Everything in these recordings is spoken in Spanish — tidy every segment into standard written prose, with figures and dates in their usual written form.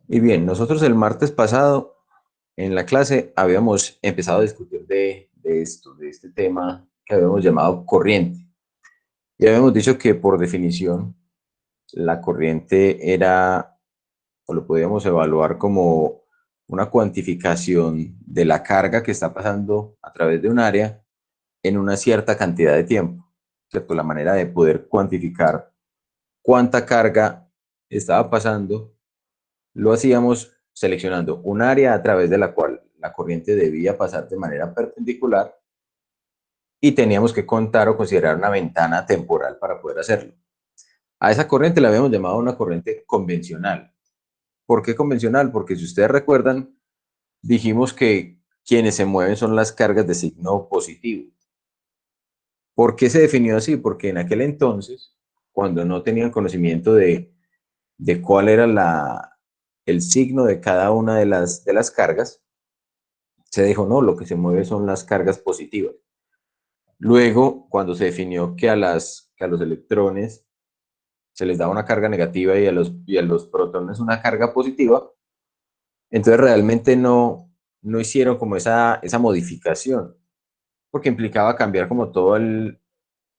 Y bien, nosotros el martes pasado en la clase habíamos empezado a discutir de este tema que habíamos llamado corriente. Y habíamos dicho que por definición la corriente era, o lo podíamos evaluar como una cuantificación de la carga que está pasando a través de un área en una cierta cantidad de tiempo. ¿Cierto? La manera de poder cuantificar cuánta carga estaba pasando lo hacíamos seleccionando un área a través de la cual la corriente debía pasar de manera perpendicular y teníamos que contar o considerar una ventana temporal para poder hacerlo. A esa corriente la habíamos llamado una corriente convencional. ¿Por qué convencional? Porque si ustedes recuerdan, dijimos que quienes se mueven son las cargas de signo positivo. ¿Por qué se definió así? Porque en aquel entonces, cuando no tenían conocimiento de cuál era el signo de cada una de las cargas, se dijo, no, lo que se mueve son las cargas positivas. Luego, cuando se definió que a los electrones se les daba una carga negativa y a los protones una carga positiva, entonces realmente no hicieron como esa modificación, porque implicaba cambiar como todo el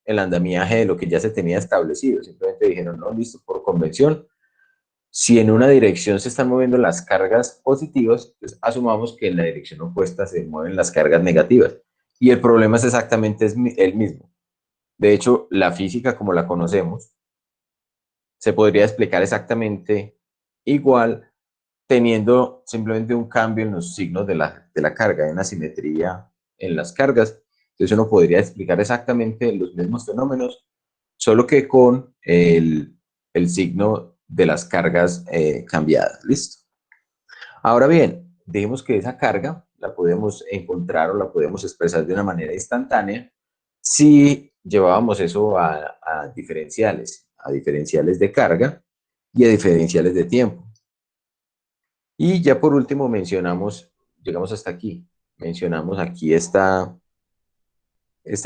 andamiaje de lo que ya se tenía establecido. Simplemente dijeron, no, listo, por convención, si en una dirección se están moviendo las cargas positivas, pues asumamos que en la dirección opuesta se mueven las cargas negativas. Y el problema es exactamente el mismo. De hecho, la física como la conocemos se podría explicar exactamente igual teniendo simplemente un cambio en los signos de la carga, en una simetría en las cargas. Entonces uno podría explicar exactamente los mismos fenómenos, solo que con el signo de las cargas cambiadas. ¿Listo? Ahora bien, dijimos que esa carga la podemos encontrar o la podemos expresar de una manera instantánea si llevábamos eso a diferenciales de carga y a diferenciales de tiempo. Y ya por último mencionamos, llegamos hasta aquí, mencionamos aquí esta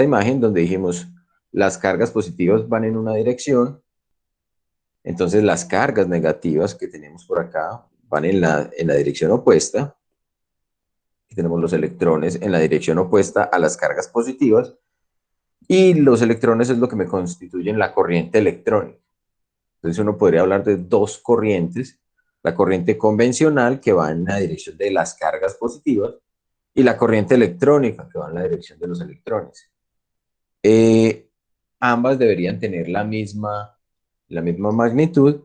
imagen donde dijimos las cargas positivas van en una dirección, entonces las cargas negativas que tenemos por acá van en la dirección opuesta, y tenemos los electrones en la dirección opuesta a las cargas positivas, y los electrones es lo que me constituyen la corriente electrónica. Entonces uno podría hablar de dos corrientes, la corriente convencional que va en la dirección de las cargas positivas y la corriente electrónica que va en la dirección de los electrones. Eh, Ambas deberían tener la misma magnitud,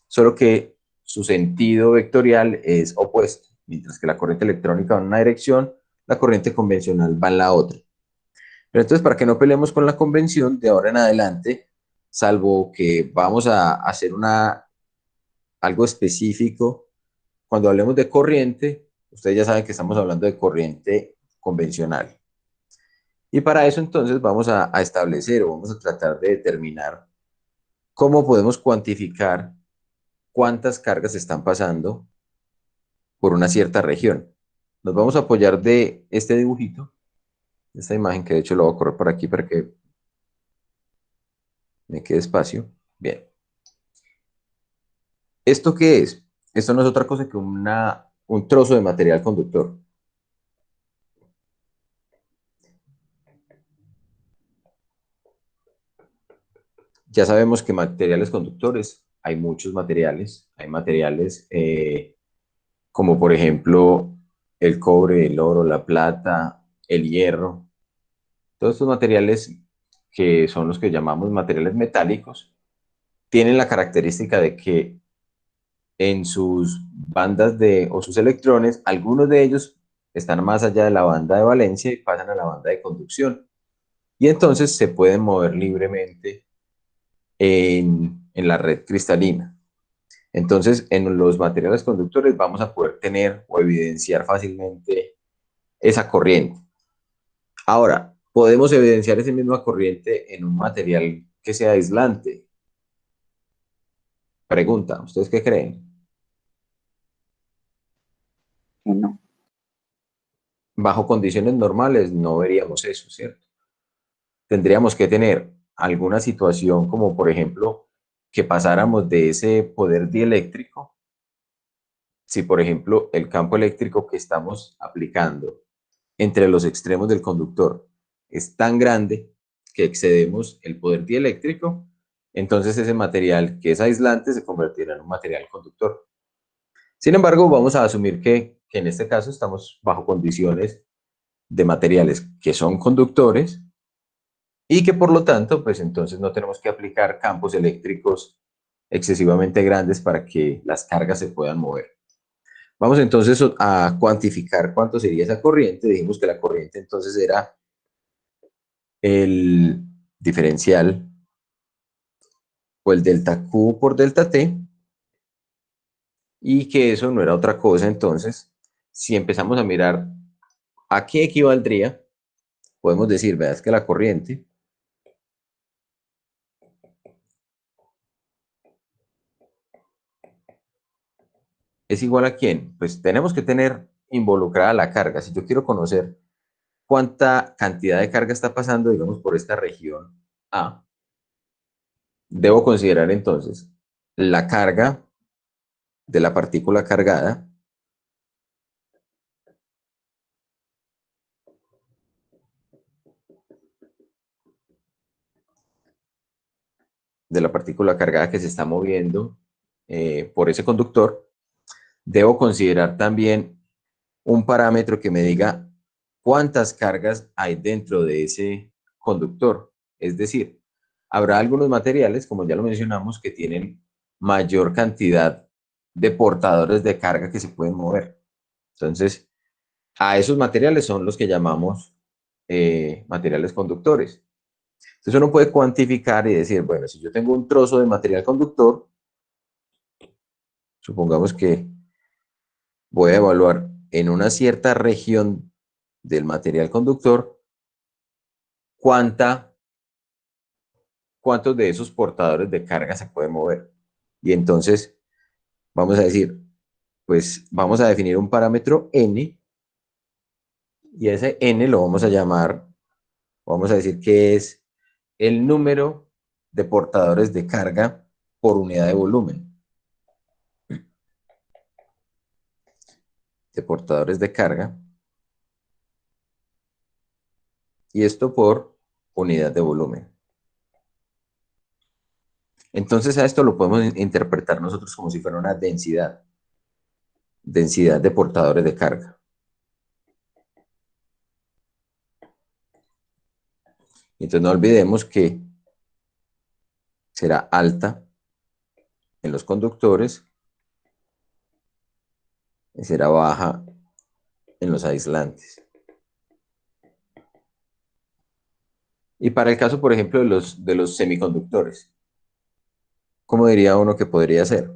solo que su sentido vectorial es opuesto. Mientras que la corriente electrónica va en una dirección, la corriente convencional va en la otra. Pero entonces, para que no peleemos con la convención, de ahora en adelante, salvo que vamos a hacer algo específico, cuando hablemos de corriente, ustedes ya saben que estamos hablando de corriente convencional. Y para eso entonces vamos a establecer o vamos a tratar de determinar cómo podemos cuantificar cuántas cargas están pasando por una cierta región. Nos vamos a apoyar de este dibujito, esta imagen que de hecho lo voy a correr por aquí para que me quede espacio. Bien. ¿Esto qué es? Esto no es otra cosa que un trozo de material conductor. Ya sabemos que materiales conductores, hay muchos materiales. Hay materiales como por ejemplo el cobre, el oro, la plata, el hierro. Todos estos materiales que son los que llamamos materiales metálicos, tienen la característica de que en sus bandas o sus electrones, algunos de ellos están más allá de la banda de valencia y pasan a la banda de conducción. Y entonces se pueden mover libremente en la red cristalina. Entonces, en los materiales conductores vamos a poder tener o evidenciar fácilmente esa corriente. Ahora, podemos evidenciar esa misma corriente en un material que sea aislante. Pregunta, ¿ustedes qué creen? Que no. Bajo condiciones normales no veríamos eso, ¿cierto? Tendríamos que tener alguna situación como, por ejemplo, que pasáramos de ese poder dieléctrico si, por ejemplo, el campo eléctrico que estamos aplicando entre los extremos del conductor es tan grande que excedemos el poder dieléctrico, entonces ese material que es aislante se convertirá en un material conductor. Sin embargo, vamos a asumir que en este caso estamos bajo condiciones de materiales que son conductores y que por lo tanto, pues entonces no tenemos que aplicar campos eléctricos excesivamente grandes para que las cargas se puedan mover. Vamos entonces a cuantificar cuánto sería esa corriente. Dijimos que la corriente entonces era el diferencial o el delta Q por delta T, y que eso no era otra cosa. Entonces, si empezamos a mirar a qué equivaldría, podemos decir, veas que la corriente es igual a quién. Pues tenemos que tener involucrada la carga. Si yo quiero conocer cuánta cantidad de carga está pasando, digamos, por esta región A, debo considerar entonces la carga de la partícula cargada que se está moviendo por ese conductor. Debo considerar también un parámetro que me diga cuántas cargas hay dentro de ese conductor. Es decir, habrá algunos materiales, como ya lo mencionamos, que tienen mayor cantidad de portadores de carga que se pueden mover. Entonces, a esos materiales son los que llamamos materiales conductores. Entonces uno puede cuantificar y decir, bueno, si yo tengo un trozo de material conductor, supongamos que voy a evaluar en una cierta región del material conductor cuántos de esos portadores de carga se pueden mover. Y entonces vamos a decir, pues vamos a definir un parámetro n, y ese n lo vamos a llamar, vamos a decir que es el número de portadores de carga por unidad de volumen. De portadores de carga. Y esto por unidad de volumen. Entonces a esto lo podemos interpretar nosotros como si fuera una densidad. Densidad de portadores de carga. Entonces no olvidemos que será alta en los conductores y será baja en los aislantes. Y para el caso, por ejemplo, de los semiconductores, ¿cómo diría uno que podría ser?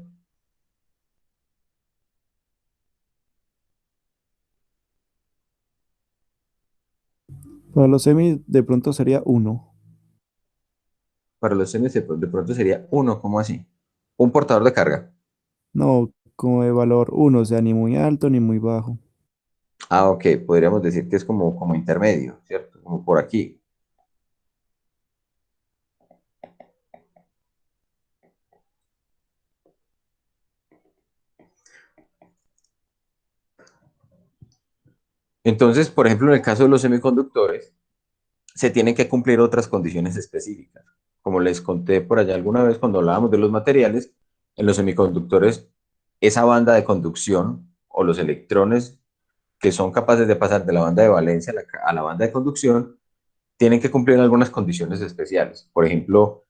Para los semis de pronto sería uno. Para los semis de pronto sería uno, ¿cómo así? Un portador de carga. No, como de valor uno, o sea, ni muy alto ni muy bajo. Ah, ok, podríamos decir que es como intermedio, ¿cierto? Como por aquí. Entonces, por ejemplo, en el caso de los semiconductores, se tienen que cumplir otras condiciones específicas. Como les conté por allá alguna vez cuando hablábamos de los materiales, en los semiconductores, esa banda de conducción o los electrones que son capaces de pasar de la banda de valencia a la banda de conducción, tienen que cumplir algunas condiciones especiales. Por ejemplo,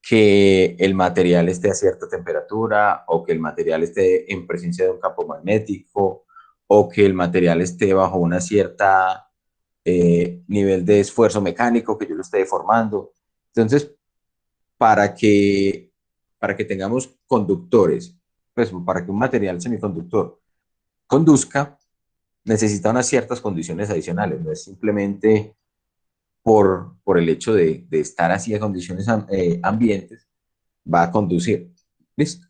que el material esté a cierta temperatura, o que el material esté en presencia de un campo magnético, o que el material esté bajo una cierta nivel de esfuerzo mecánico, que yo lo esté deformando. Entonces, para que, para que tengamos conductores, pues para que un material semiconductor conduzca, necesita unas ciertas condiciones adicionales, no es simplemente por el hecho de estar así a condiciones ambientes, va a conducir. ¿Listo?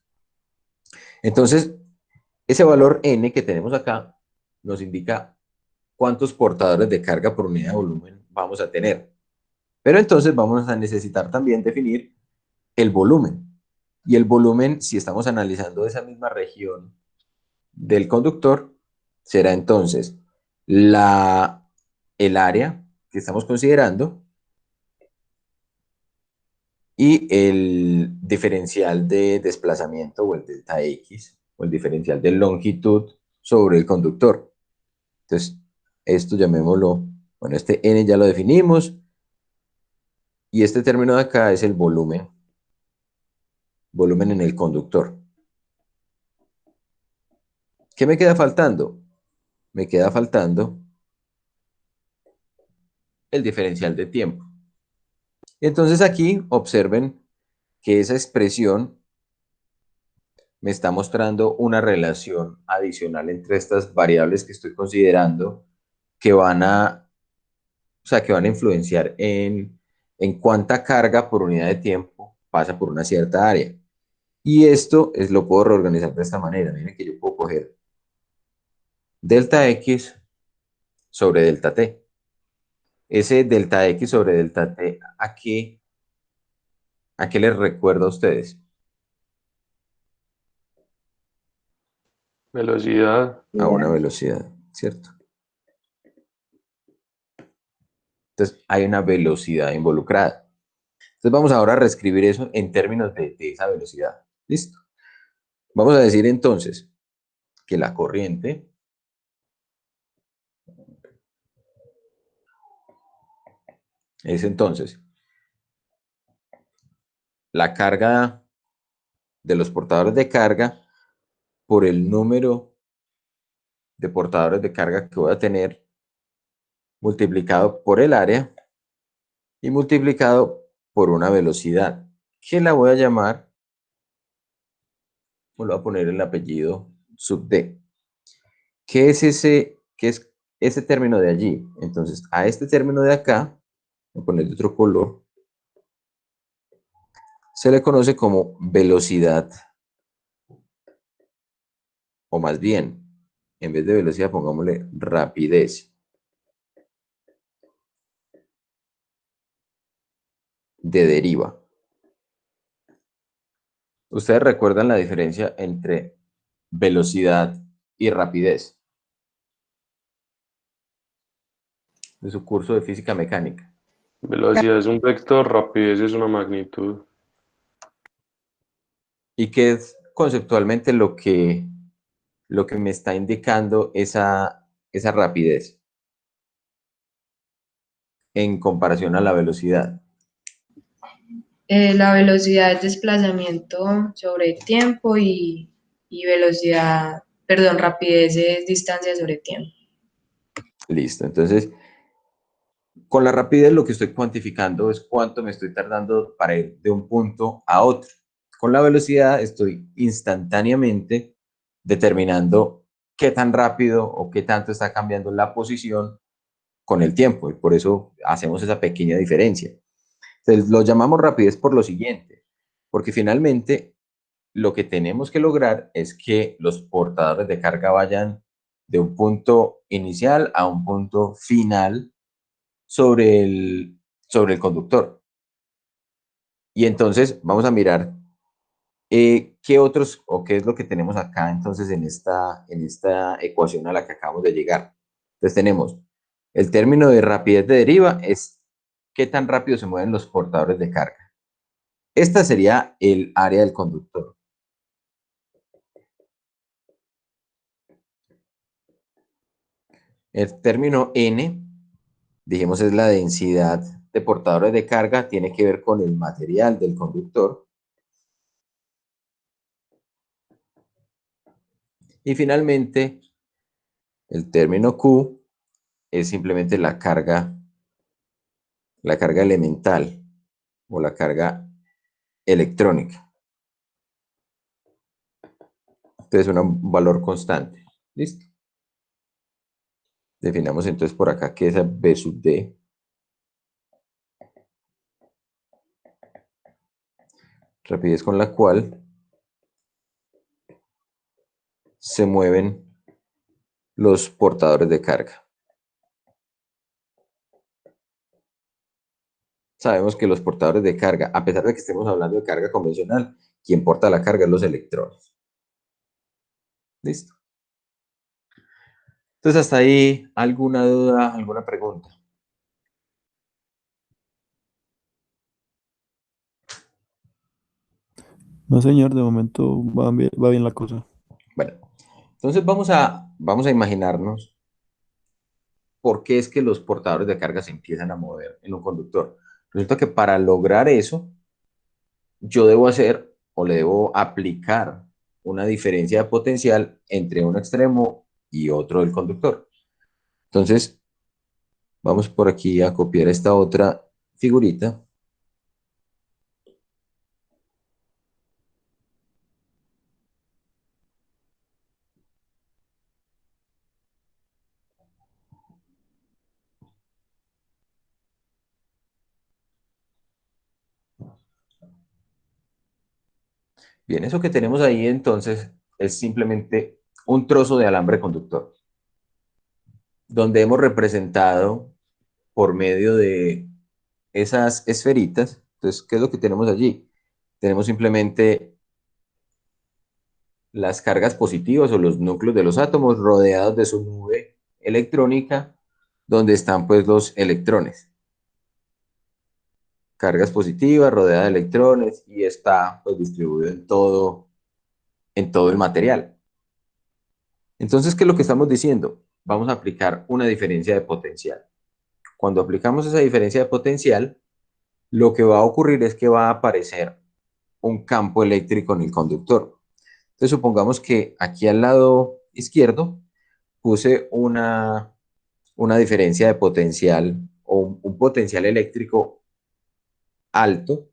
Entonces, ese valor n que tenemos acá nos indica cuántos portadores de carga por unidad de volumen vamos a tener. Pero entonces vamos a necesitar también definir el volumen. Y el volumen, si estamos analizando esa misma región del conductor será entonces el área que estamos considerando y el diferencial de desplazamiento o el delta X o el diferencial de longitud sobre el conductor. Entonces, esto llamémoslo, bueno, este n ya lo definimos y este término de acá es el volumen en el conductor. ¿Qué me queda faltando? Me queda faltando el diferencial de tiempo. Entonces aquí observen que esa expresión me está mostrando una relación adicional entre estas variables que estoy considerando que van a, o sea, que van a influenciar en cuánta carga por unidad de tiempo pasa por una cierta área. Y esto lo puedo reorganizar de esta manera. Miren que yo puedo coger delta X sobre delta T. Ese delta X sobre delta T, a qué les recuerda a ustedes? Velocidad. A una velocidad, ¿cierto? Entonces hay una velocidad involucrada. Entonces vamos ahora a reescribir eso en términos de esa velocidad. ¿Listo? Vamos a decir entonces que la corriente es entonces la carga de los portadores de carga por el número de portadores de carga que voy a tener multiplicado por el área y multiplicado por una velocidad que la voy a llamar, o le voy a poner el apellido sub D. ¿Qué es ese término de allí? Entonces, a este término de acá, voy a poner de otro color, se le conoce como velocidad, o más bien, en vez de velocidad, pongámosle rapidez de deriva. ¿Ustedes recuerdan la diferencia entre velocidad y rapidez de su curso de física mecánica? Velocidad es un vector, rapidez es una magnitud. ¿Y qué es conceptualmente lo que me está indicando esa rapidez en comparación a la velocidad? La velocidad es desplazamiento sobre tiempo y velocidad, perdón, rapidez es distancia sobre tiempo. Listo. Entonces, con la rapidez lo que estoy cuantificando es cuánto me estoy tardando para ir de un punto a otro. Con la velocidad estoy instantáneamente determinando qué tan rápido o qué tanto está cambiando la posición con el tiempo y por eso hacemos esa pequeña diferencia. Entonces, lo llamamos rapidez por lo siguiente, porque finalmente lo que tenemos que lograr es que los portadores de carga vayan de un punto inicial a un punto final sobre el conductor. Y entonces vamos a mirar qué otros o qué es lo que tenemos acá entonces en esta ecuación a la que acabamos de llegar. Entonces tenemos el término de rapidez de deriva es qué tan rápido se mueven los portadores de carga. Esta sería el área del conductor. El término N, dijimos, es la densidad de portadores de carga, tiene que ver con el material del conductor. Y finalmente, el término Q es simplemente la carga elemental o la carga electrónica. Entonces, un valor constante. ¿Listo? Definamos entonces por acá que esa B sub D rapidez con la cual se mueven los portadores de carga. Sabemos que los portadores de carga, a pesar de que estemos hablando de carga convencional, quien porta la carga es los electrones. ¿Listo? Entonces, hasta ahí, ¿alguna duda, alguna pregunta? No, señor, de momento va bien la cosa. Bueno, entonces vamos a imaginarnos por qué es que los portadores de carga se empiezan a mover en un conductor. Resulta que para lograr eso, yo debo hacer o le debo aplicar una diferencia de potencial entre un extremo y otro del conductor. Entonces, vamos por aquí a copiar esta otra figurita. Bien, eso que tenemos ahí entonces es simplemente un trozo de alambre conductor, donde hemos representado por medio de esas esferitas. Entonces, ¿qué es lo que tenemos allí? Tenemos simplemente las cargas positivas o los núcleos de los átomos rodeados de su nube electrónica, donde están pues los electrones. Cargas positivas rodeadas de electrones y está pues distribuido en todo el material. Entonces, ¿qué es lo que estamos diciendo? Vamos a aplicar una diferencia de potencial. Cuando aplicamos esa diferencia de potencial, lo que va a ocurrir es que va a aparecer un campo eléctrico en el conductor. Entonces, supongamos que aquí al lado izquierdo puse una diferencia de potencial o un potencial eléctrico alto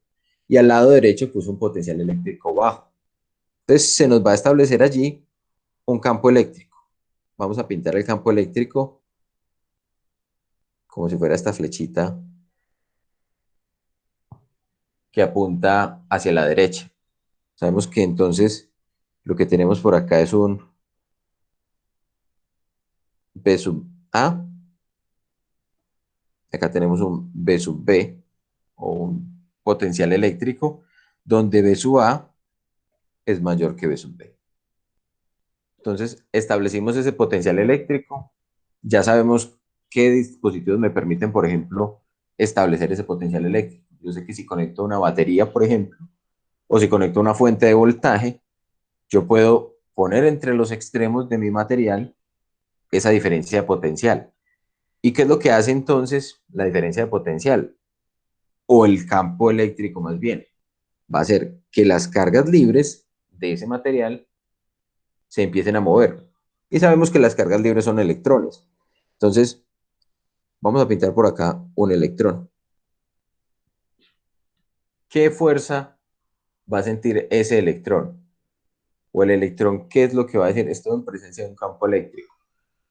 y al lado derecho puse un potencial eléctrico bajo. Entonces, se nos va a establecer allí un campo eléctrico. Vamos a pintar el campo eléctrico como si fuera esta flechita que apunta hacia la derecha. Sabemos que entonces lo que tenemos por acá es un B sub A, acá tenemos un B sub B o un potencial eléctrico, donde B sub A es mayor que B sub B. Entonces establecimos ese potencial eléctrico, ya sabemos qué dispositivos me permiten, por ejemplo, establecer ese potencial eléctrico. Yo sé que si conecto una batería, por ejemplo, o si conecto una fuente de voltaje, yo puedo poner entre los extremos de mi material esa diferencia de potencial. ¿Y qué es lo que hace entonces la diferencia de potencial? O el campo eléctrico más bien. Va a hacer que las cargas libres de ese material se empiecen a mover. Y sabemos que las cargas libres son electrones. Entonces, vamos a pintar por acá un electrón. ¿Qué fuerza va a sentir ese electrón? O el electrón, ¿qué es lo que va a decir? Estoy en presencia de un campo eléctrico.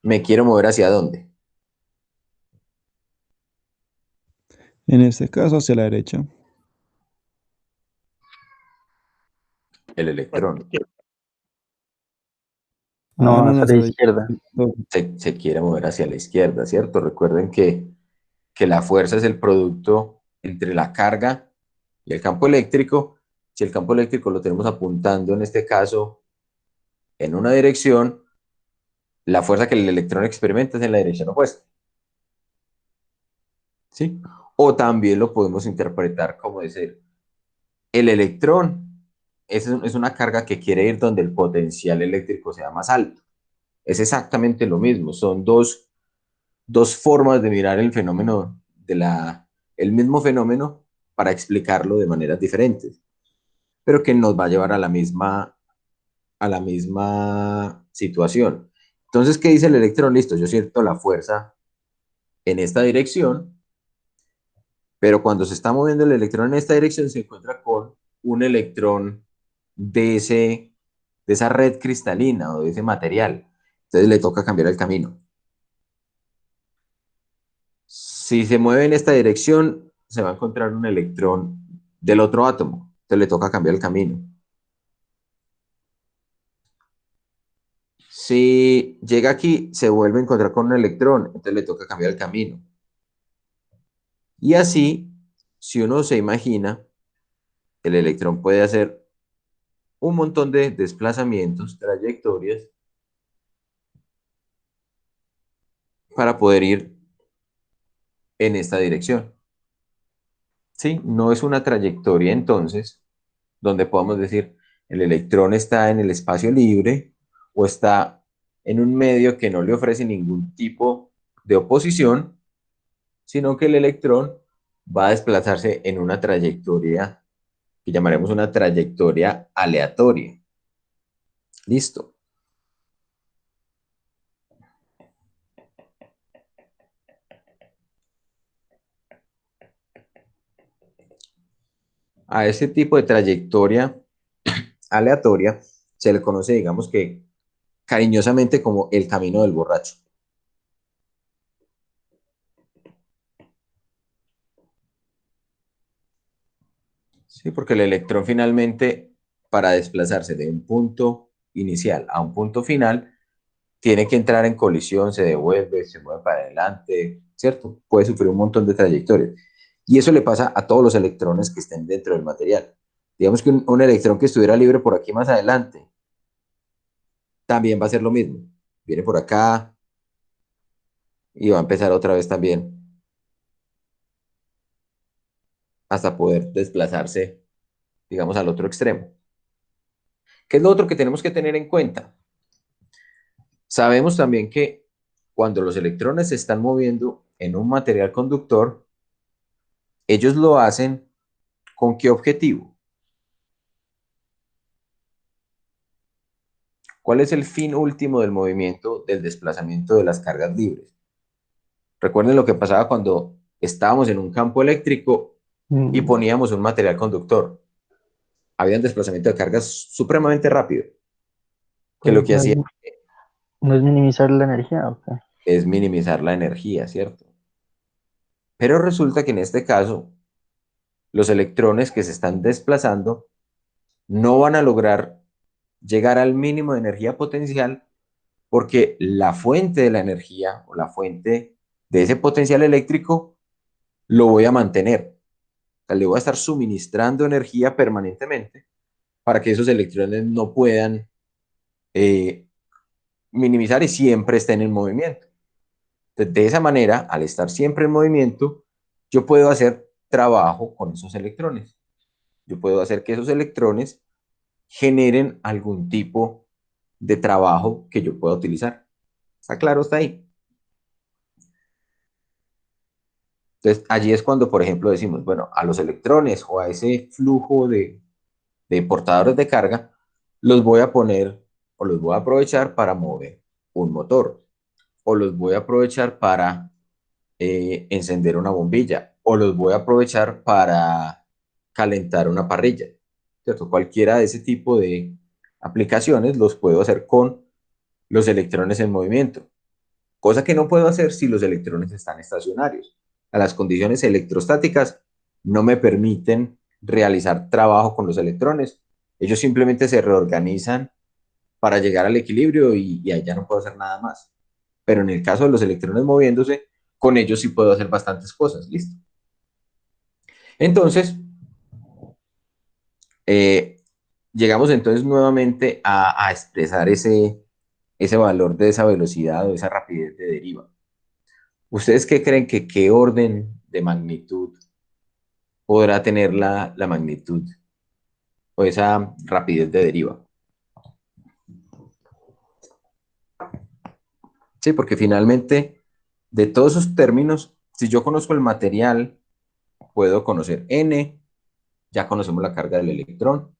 ¿Me quiero mover hacia dónde? En este caso, hacia la derecha. El electrón Ah, No, no, no, hacia la hacia la izquierda. izquierda. se quiere mover hacia la izquierda, ¿cierto? Recuerden que la fuerza es el producto entre la carga y el campo eléctrico. Si el campo eléctrico lo tenemos apuntando, en este caso, en una dirección, la fuerza que el electrón experimenta es en la dirección opuesta, ¿sí? O también lo podemos interpretar como decir, el electrón es una carga que quiere ir donde el potencial eléctrico sea más alto. Es exactamente lo mismo, son dos formas de mirar el fenómeno el mismo fenómeno para explicarlo de maneras diferentes, pero que nos va a llevar a la misma situación. Entonces, ¿qué dice el electrón? Listo, yo siento la fuerza en esta dirección, pero cuando se está moviendo el electrón en esta dirección se encuentra con un electrón de esa red cristalina o de ese material. Entonces le toca cambiar el camino. Si se mueve en esta dirección, se va a encontrar un electrón del otro átomo. Entonces le toca cambiar el camino. Si llega aquí, se vuelve a encontrar con un electrón, entonces le toca cambiar el camino. Y así, si uno se imagina, el electrón puede hacer un montón de desplazamientos, trayectorias, para poder ir en esta dirección. ¿Sí? No es una trayectoria entonces donde podamos decir el electrón está en el espacio libre o está en un medio que no le ofrece ningún tipo de oposición, sino que el electrón va a desplazarse en una trayectoria que llamaremos una trayectoria aleatoria. Listo. A ese tipo de trayectoria aleatoria se le conoce, digamos que cariñosamente, como el camino del borracho. Sí, porque el electrón finalmente, para desplazarse de un punto inicial a un punto final, tiene que entrar en colisión, se devuelve, se mueve para adelante, ¿cierto? Puede sufrir un montón de trayectorias. Y eso le pasa a todos los electrones que estén dentro del material. Digamos que un electrón que estuviera libre por aquí más adelante, también va a ser lo mismo. Viene por acá y va a empezar otra vez también hasta poder desplazarse, digamos, al otro extremo. ¿Qué es lo otro que tenemos que tener en cuenta? Sabemos también que cuando los electrones se están moviendo en un material conductor, ellos lo hacen ¿con qué objetivo? ¿Cuál es el fin último del movimiento del desplazamiento de las cargas libres? Recuerden lo que pasaba cuando estábamos en un campo eléctrico y poníamos un material conductor. Había un desplazamiento de cargas supremamente rápido, que lo Pues que hacía no es minimizar la energía, ¿ok? es minimizar la energía, ¿cierto? Pero resulta que en este caso, los electrones que se están desplazando no van a lograr llegar al mínimo de energía potencial porque la fuente de la energía o la fuente de ese potencial eléctrico lo voy a mantener. O sea, le voy a estar suministrando energía permanentemente para que esos electrones no puedan eh, minimizar y siempre estén en movimiento. Entonces, de esa manera, al estar siempre en movimiento, yo puedo hacer trabajo con esos electrones. Yo puedo hacer que esos electrones generen algún tipo de trabajo que yo pueda utilizar. ¿Está claro? ¿Está ahí? Entonces, allí es cuando, por ejemplo, decimos, bueno, a los electrones o a ese flujo de portadores de carga, los voy a poner o los voy a aprovechar para mover un motor, o los voy a aprovechar para encender una bombilla, o los voy a aprovechar para calentar una parrilla, ¿cierto? Cualquiera de ese tipo de aplicaciones los puedo hacer con los electrones en movimiento, cosa que no puedo hacer si los electrones están estacionarios. A las condiciones electrostáticas no me permiten realizar trabajo con los electrones. Ellos simplemente se reorganizan para llegar al equilibrio y ahí ya no puedo hacer nada más. Pero en el caso de los electrones moviéndose, con ellos sí puedo hacer bastantes cosas. ¿Listo? Entonces, eh, llegamos entonces nuevamente a expresar ese valor de esa velocidad o esa rapidez de deriva. ¿Ustedes qué creen que qué orden de magnitud podrá tener la magnitud o esa rapidez de deriva? Sí, porque finalmente, de todos esos términos, si yo conozco el material, puedo conocer n, ya conocemos la carga del electrón,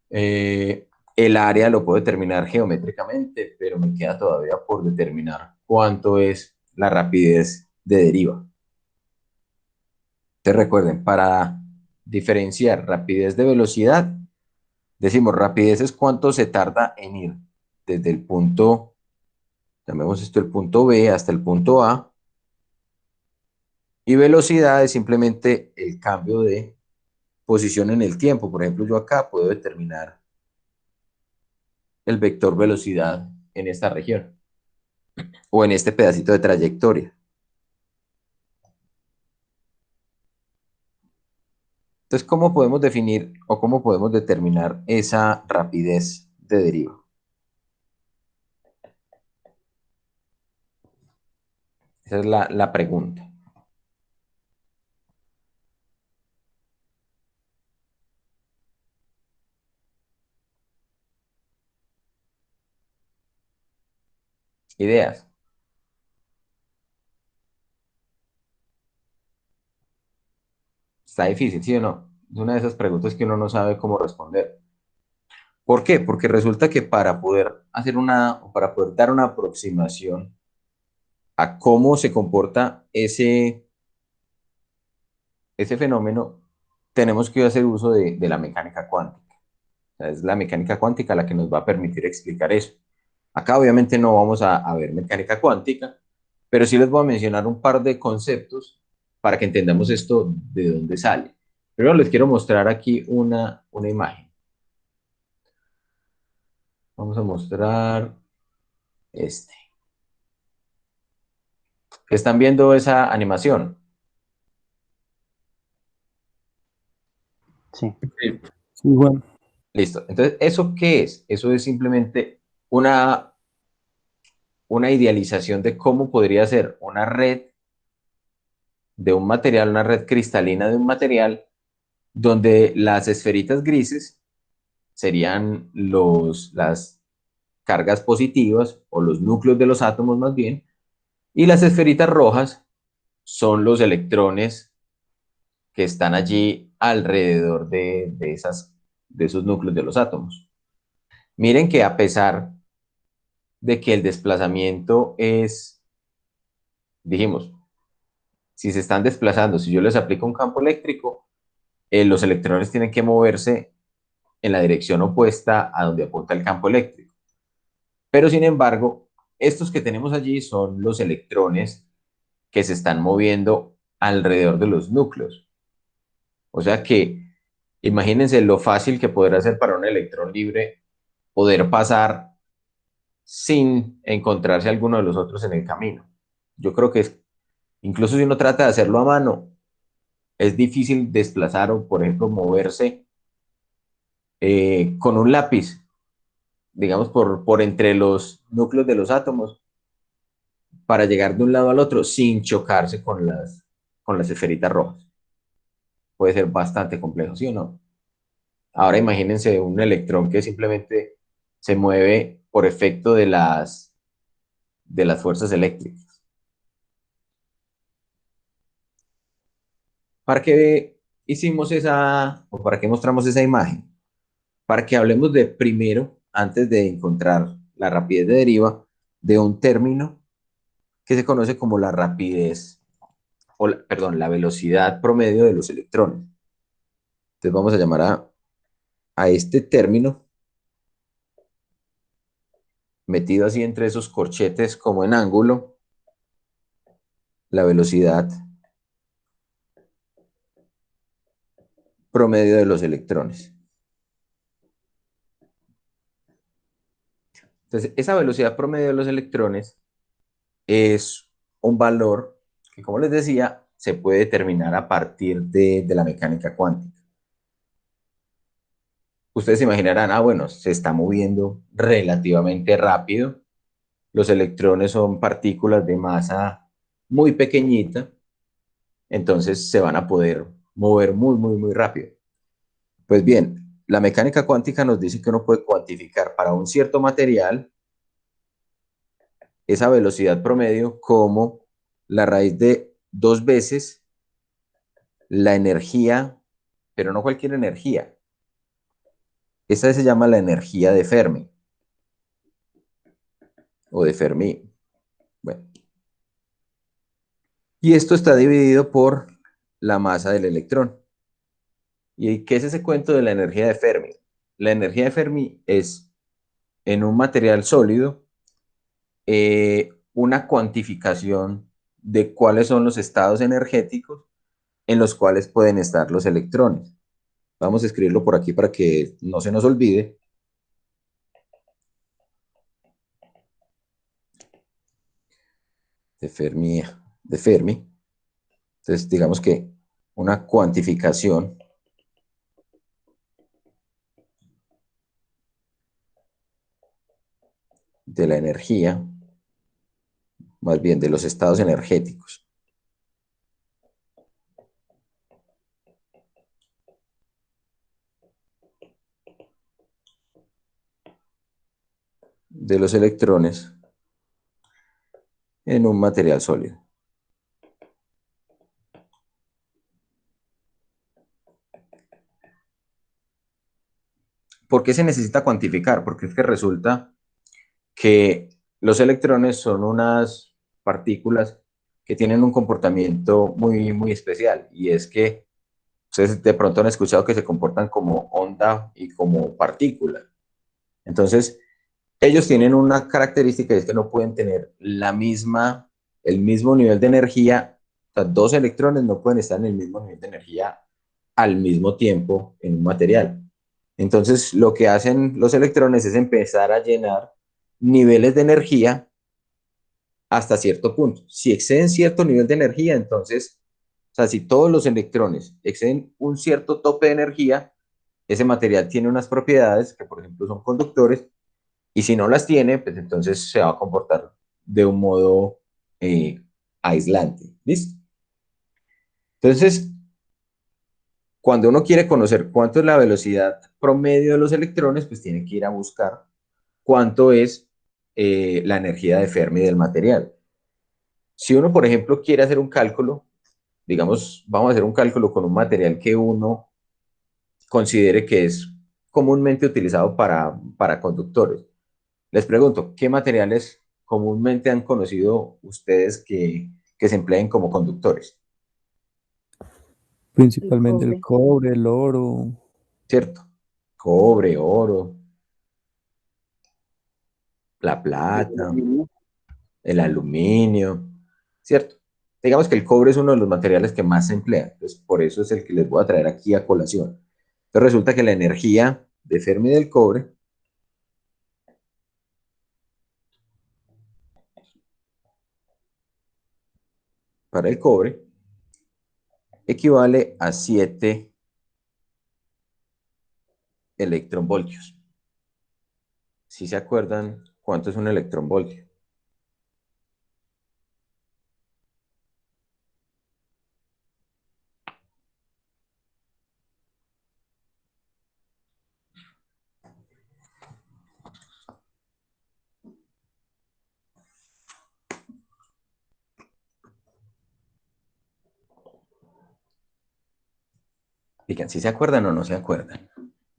el área lo puedo determinar geométricamente, pero me queda todavía por determinar cuánto es la rapidez de deriva. Te recuerden, para diferenciar rapidez de velocidad, decimos rapidez es cuánto se tarda en ir desde el punto, llamemos esto el punto B hasta el punto A, y velocidad es simplemente el cambio de posición en el tiempo. Por ejemplo, yo acá puedo determinar el vector velocidad en esta región o en este pedacito de trayectoria. Entonces, ¿cómo podemos definir o cómo podemos determinar esa rapidez de deriva? Esa es la pregunta. Ideas. Está difícil, ¿sí o no? Es una de esas preguntas que uno no sabe cómo responder. ¿Por qué? Porque resulta que para poder para poder dar una aproximación a cómo se comporta ese fenómeno, tenemos que hacer uso de la mecánica cuántica. O sea, es la mecánica cuántica la que nos va a permitir explicar eso. Acá obviamente no vamos a ver mecánica cuántica, pero sí les voy a mencionar un par de conceptos para que entendamos esto de dónde sale. Primero les quiero mostrar aquí una imagen. Vamos a mostrar este. ¿Están viendo esa animación? Sí. Sí. Sí, Juan. Listo. Entonces, ¿eso qué es? Eso es simplemente una idealización de cómo podría ser una red de un material, una red cristalina de un material, donde las esferitas grises serían las cargas positivas o los núcleos de los átomos más bien, y las esferitas rojas son los electrones que están allí alrededor de esos núcleos de los átomos. Miren que a pesar de que el desplazamiento es, dijimos, si se están desplazando, si yo les aplico un campo eléctrico, los electrones tienen que moverse en la dirección opuesta a donde apunta el campo eléctrico. Pero sin embargo, estos que tenemos allí son los electrones que se están moviendo alrededor de los núcleos. O sea que imagínense lo fácil que podrá ser para un electrón libre poder pasar sin encontrarse alguno de los otros en el camino. Yo creo que incluso si uno trata de hacerlo a mano, es difícil desplazar o, por ejemplo, moverse con un lápiz, digamos, por entre los núcleos de los átomos para llegar de un lado al otro sin chocarse con las esferitas rojas. Puede ser bastante complejo, ¿sí o no? Ahora imagínense un electrón que simplemente se mueve por efecto de las fuerzas eléctricas. ¿Para qué hicimos o para qué mostramos esa imagen? Para que hablemos de primero, antes de encontrar la rapidez de deriva, de un término que se conoce como la rapidez, perdón, la velocidad promedio de los electrones. Entonces vamos a llamar a este término, metido así entre esos corchetes como en ángulo, la velocidad promedio de los electrones. Entonces, esa velocidad promedio de los electrones es un valor que, como les decía, se puede determinar a partir de la mecánica cuántica. Ustedes se imaginarán, bueno, se está moviendo relativamente rápido. Los electrones son partículas de masa muy pequeñita, entonces se van a poder mover muy, muy, muy rápido. Pues bien, la mecánica cuántica nos dice que uno puede cuantificar para un cierto material esa velocidad promedio como la raíz de 2 veces la energía, pero no cualquier energía. Esa se llama la energía de Fermi o de Fermi. Bueno, y esto está dividido por la masa del electrón. ¿Y qué es ese cuento de la energía de Fermi? La energía de Fermi es en un material sólido una cuantificación de cuáles son los estados energéticos en los cuales pueden estar los electrones. Vamos a escribirlo por aquí para que no se nos olvide. De Fermi. Entonces, digamos que una cuantificación de la energía más bien de los estados energéticos. De los electrones en un material sólido. ¿Por qué se necesita cuantificar? Porque es que resulta que los electrones son unas partículas que tienen un comportamiento muy, muy especial, y es que ustedes de pronto han escuchado que se comportan como onda y como partícula. Entonces, ellos tienen una característica, y es que no pueden tener el mismo nivel de energía. O sea, dos electrones no pueden estar en el mismo nivel de energía al mismo tiempo en un material. Entonces, lo que hacen los electrones es empezar a llenar niveles de energía hasta cierto punto. Si exceden cierto nivel de energía, entonces, o sea, si todos los electrones exceden un cierto tope de energía, ese material tiene unas propiedades que, por ejemplo, son conductores, y si no las tiene, pues entonces se va a comportar de un modo aislante. ¿Listo? Entonces, cuando uno quiere conocer cuánto es la velocidad promedio de los electrones, pues tiene que ir a buscar cuánto es la energía de Fermi del material. Si uno, por ejemplo, quiere hacer un cálculo, digamos, vamos a hacer un cálculo con un material que uno considere que es comúnmente utilizado para conductores. Les pregunto, ¿qué materiales comúnmente han conocido ustedes que se empleen como conductores? Principalmente el cobre. cobre, el oro. ¿Cierto? Cobre, oro, la plata, el aluminio, ¿cierto? Digamos que el cobre es uno de los materiales que más se emplea, entonces por eso es el que les voy a traer aquí a colación. Entonces resulta que la energía de Fermi del cobre para el cobre equivale a 7 electronvoltios. ¿Si se acuerdan cuánto es un electronvoltio? Digan, si se acuerdan o no se acuerdan.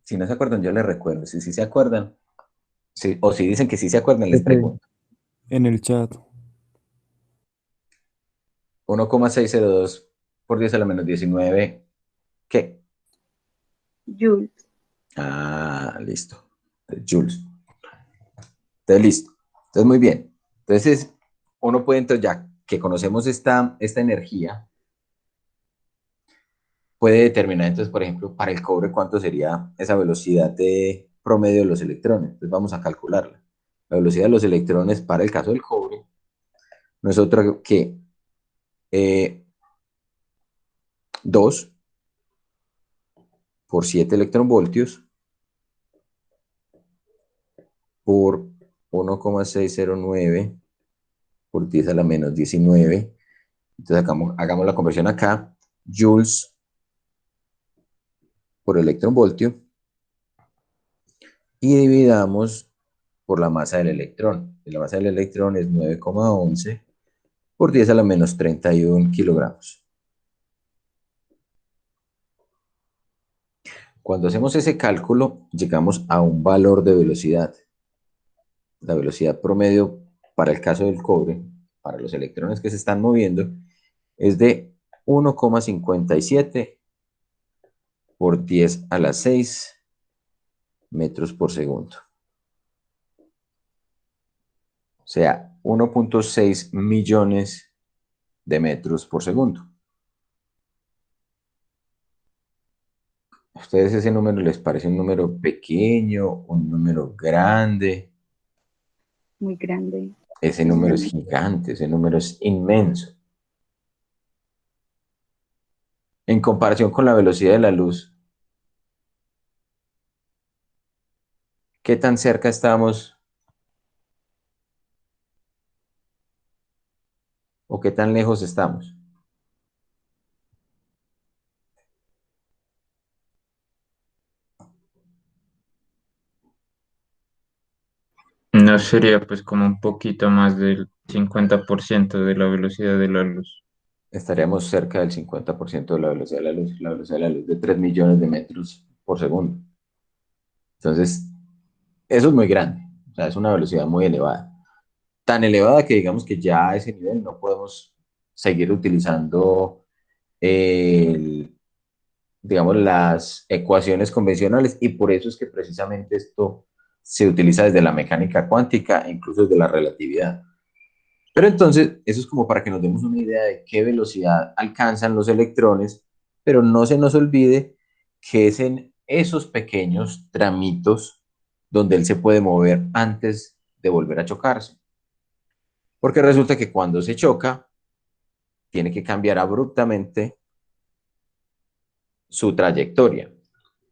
Si no se acuerdan, yo les recuerdo. Si sí se acuerdan, o si dicen que sí se acuerdan, les F pregunto. en el chat. 1,602 por 10 a la menos 19. ¿Qué? Joule. Ah, listo. Joules. Entonces, listo. Entonces, muy bien. Entonces, uno puede, entonces, ya que conocemos esta energía, puede determinar, entonces, por ejemplo, para el cobre, cuánto sería esa velocidad de promedio de los electrones. Entonces, vamos a calcularla. La velocidad de los electrones para el caso del cobre no es otra que 2 por 7 electronvoltios por 1,609 por 10 a la menos 19. Entonces hagamos la conversión acá. Joules por electronvoltio. Y dividamos por la masa del electrón. Y la masa del electrón es 9,11 por 10 a la menos 31 kilogramos. Cuando hacemos ese cálculo, llegamos a un valor de velocidad. La velocidad promedio para el caso del cobre, para los electrones que se están moviendo, es de 1,57 por 10 a la 6 metros por segundo. O sea, 1,6 millones de metros por segundo. ¿A ustedes ese número les parece un número pequeño, un número grande? Muy grande. Ese número es gigante, ese número es inmenso. En comparación con la velocidad de la luz, ¿qué tan cerca estamos qué tan lejos estamos? No sería pues como un poquito más del 50% de la velocidad de la luz. Estaríamos cerca del 50% de la velocidad de la luz. La velocidad de la luz de 3 millones de metros por segundo. Entonces, eso es muy grande. O sea, es una velocidad muy elevada. Tan elevada que digamos que ya a ese nivel no podemos seguir utilizando digamos, las ecuaciones convencionales, y por eso es que precisamente esto se utiliza desde la mecánica cuántica e incluso desde la relatividad. Pero entonces, eso es como para que nos demos una idea de qué velocidad alcanzan los electrones, pero no se nos olvide que es en esos pequeños tramitos donde él se puede mover antes de volver a chocarse. Porque resulta que cuando se choca, tiene que cambiar abruptamente su trayectoria.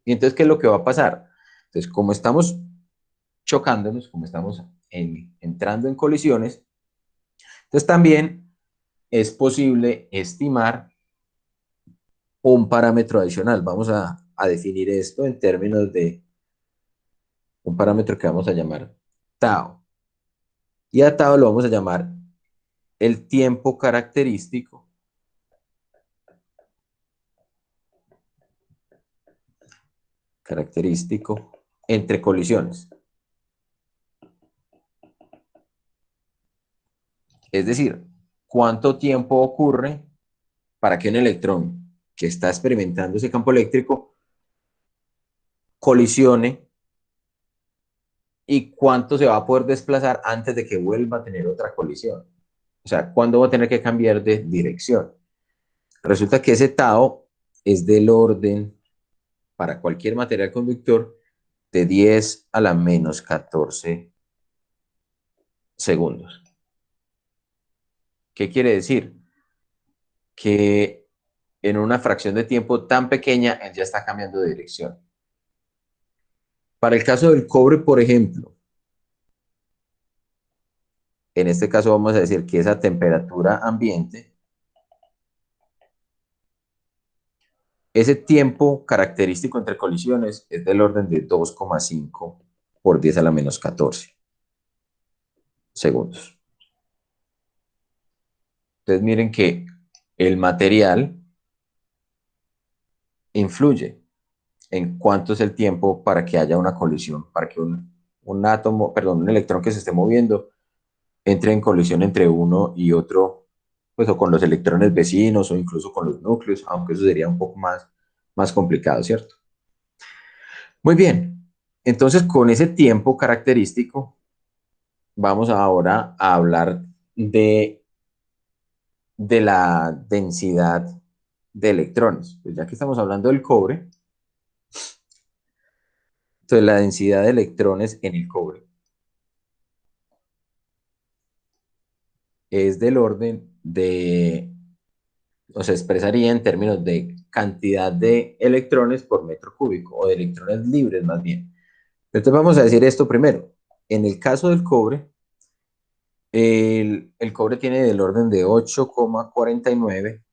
Y entonces, ¿qué es lo que va a pasar? Entonces, como estamos chocándonos, como estamos entrando en colisiones, entonces también es posible estimar un parámetro adicional. Vamos a definir esto en términos de un parámetro que vamos a llamar tau. Y a tau lo vamos a llamar el tiempo característico entre colisiones. Es decir, cuánto tiempo ocurre para que un electrón que está experimentando ese campo eléctrico colisione y cuánto se va a poder desplazar antes de que vuelva a tener otra colisión. O sea, cuándo va a tener que cambiar de dirección. Resulta que ese tau es del orden, para cualquier material conductor, de 10 a la menos 14 segundos. ¿Qué quiere decir? Que en una fracción de tiempo tan pequeña, él ya está cambiando de dirección. Para el caso del cobre, por ejemplo, en este caso vamos a decir que esa temperatura ambiente, ese tiempo característico entre colisiones es del orden de 2,5 por 10 a la menos 14 segundos. Entonces miren que el material influye en cuánto es el tiempo para que haya una colisión, para que un átomo, perdón, un electrón que se esté moviendo entre en colisión entre uno y otro, pues o con los electrones vecinos o incluso con los núcleos, aunque eso sería un poco más complicado, ¿cierto? Muy bien, entonces con ese tiempo característico vamos ahora a hablar de la densidad de electrones. Pues ya que estamos hablando del cobre, entonces la densidad de electrones en el cobre es del orden de, o se expresaría en términos de cantidad de electrones por metro cúbico, o de electrones libres más bien. Entonces vamos a decir esto primero. En el caso del cobre, el cobre tiene del orden de 8,49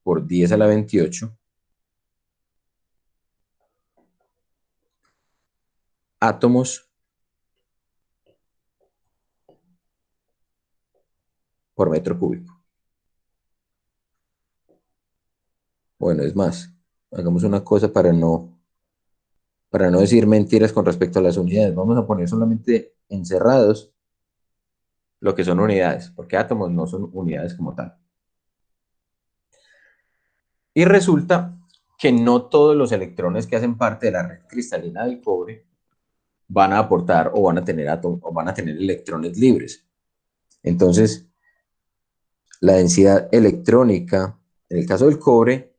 por 10 a la 28 átomos por metro cúbico. Bueno, es más, hagamos una cosa para no decir mentiras con respecto a las unidades. Vamos a poner solamente encerrados lo que son unidades, porque átomos no son unidades como tal. Y resulta que no todos los electrones que hacen parte de la red cristalina del cobre van a aportar o van a tener átomos o van a tener electrones libres. Entonces, la densidad electrónica en el caso del cobre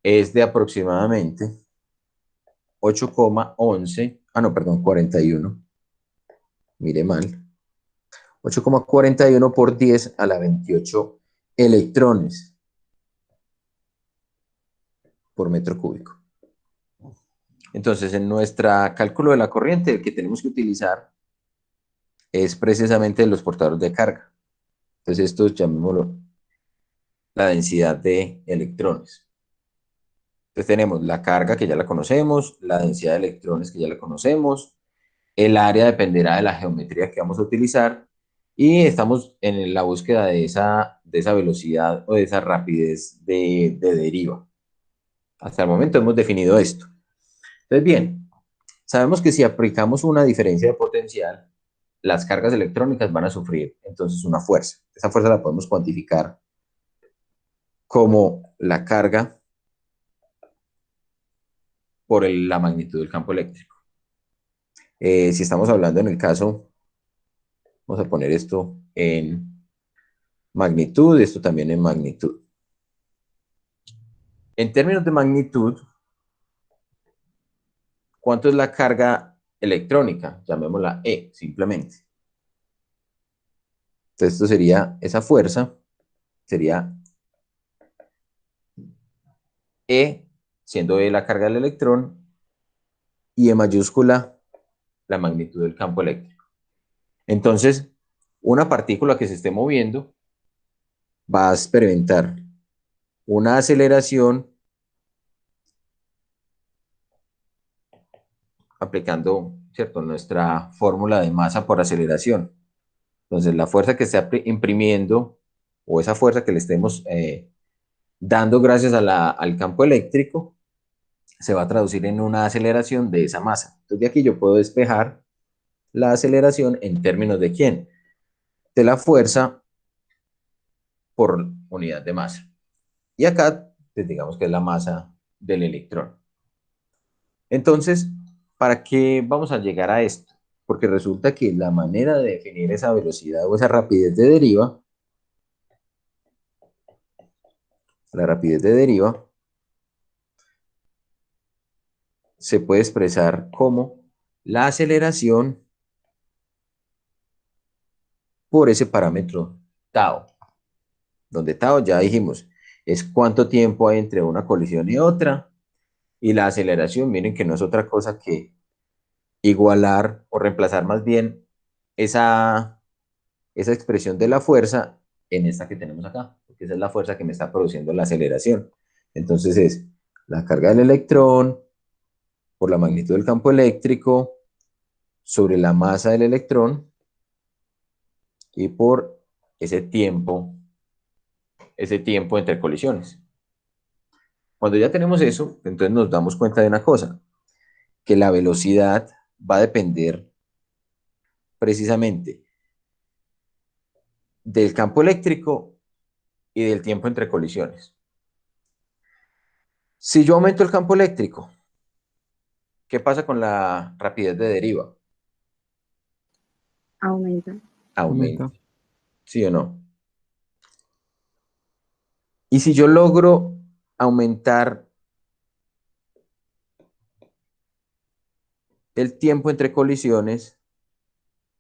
es de aproximadamente 8,11, no, perdón, 41. Mire mal. 8,41 por 10 a la 28 electrones por metro cúbico. Entonces, en nuestro cálculo de la corriente, el que tenemos que utilizar es precisamente los portadores de carga. Entonces, estos llamémoslo la densidad de electrones. Entonces tenemos la carga que ya la conocemos, la densidad de electrones que ya la conocemos, el área dependerá de la geometría que vamos a utilizar y estamos en la búsqueda de esa velocidad o de esa rapidez de deriva. Hasta el momento hemos definido esto. Entonces, bien, sabemos que si aplicamos una diferencia de potencial, las cargas electrónicas van a sufrir entonces una fuerza. Esa fuerza la podemos cuantificar como la carga por la magnitud del campo eléctrico. Si estamos hablando en el caso, vamos a poner esto en magnitud, esto también en magnitud. En términos de magnitud, ¿cuánto es la carga electrónica? Llamémosla E, simplemente. Entonces esto sería, esa fuerza sería E, siendo E la carga del electrón, y E mayúscula la magnitud del campo eléctrico. Entonces, una partícula que se esté moviendo va a experimentar una aceleración aplicando, ¿cierto?, nuestra fórmula de masa por aceleración. Entonces, la fuerza que está imprimiendo o esa fuerza que le estemos dando gracias a al campo eléctrico se va a traducir en una aceleración de esa masa. Entonces, de aquí yo puedo despejar la aceleración en términos de ¿quién? De la fuerza por unidad de masa. Y acá, pues digamos que es la masa del electrón. Entonces, ¿para qué vamos a llegar a esto? Porque resulta que la manera de definir esa velocidad o esa rapidez de deriva, la rapidez de deriva, se puede expresar como la aceleración por ese parámetro tau, donde tau ya dijimos, es cuánto tiempo hay entre una colisión y otra, y la aceleración, miren que no es otra cosa que igualar o reemplazar más bien esa expresión de la fuerza en esta que tenemos acá, porque esa es la fuerza que me está produciendo la aceleración. Entonces es la carga del electrón por la magnitud del campo eléctrico sobre la masa del electrón y por ese tiempo entre colisiones. Cuando ya tenemos eso, entonces nos damos cuenta de una cosa, que la velocidad va a depender precisamente del campo eléctrico y del tiempo entre colisiones. Si yo aumento el campo eléctrico, ¿qué pasa con la rapidez de deriva? Aumenta. Aumenta. ¿Sí o no? Y si yo logro aumentar el tiempo entre colisiones,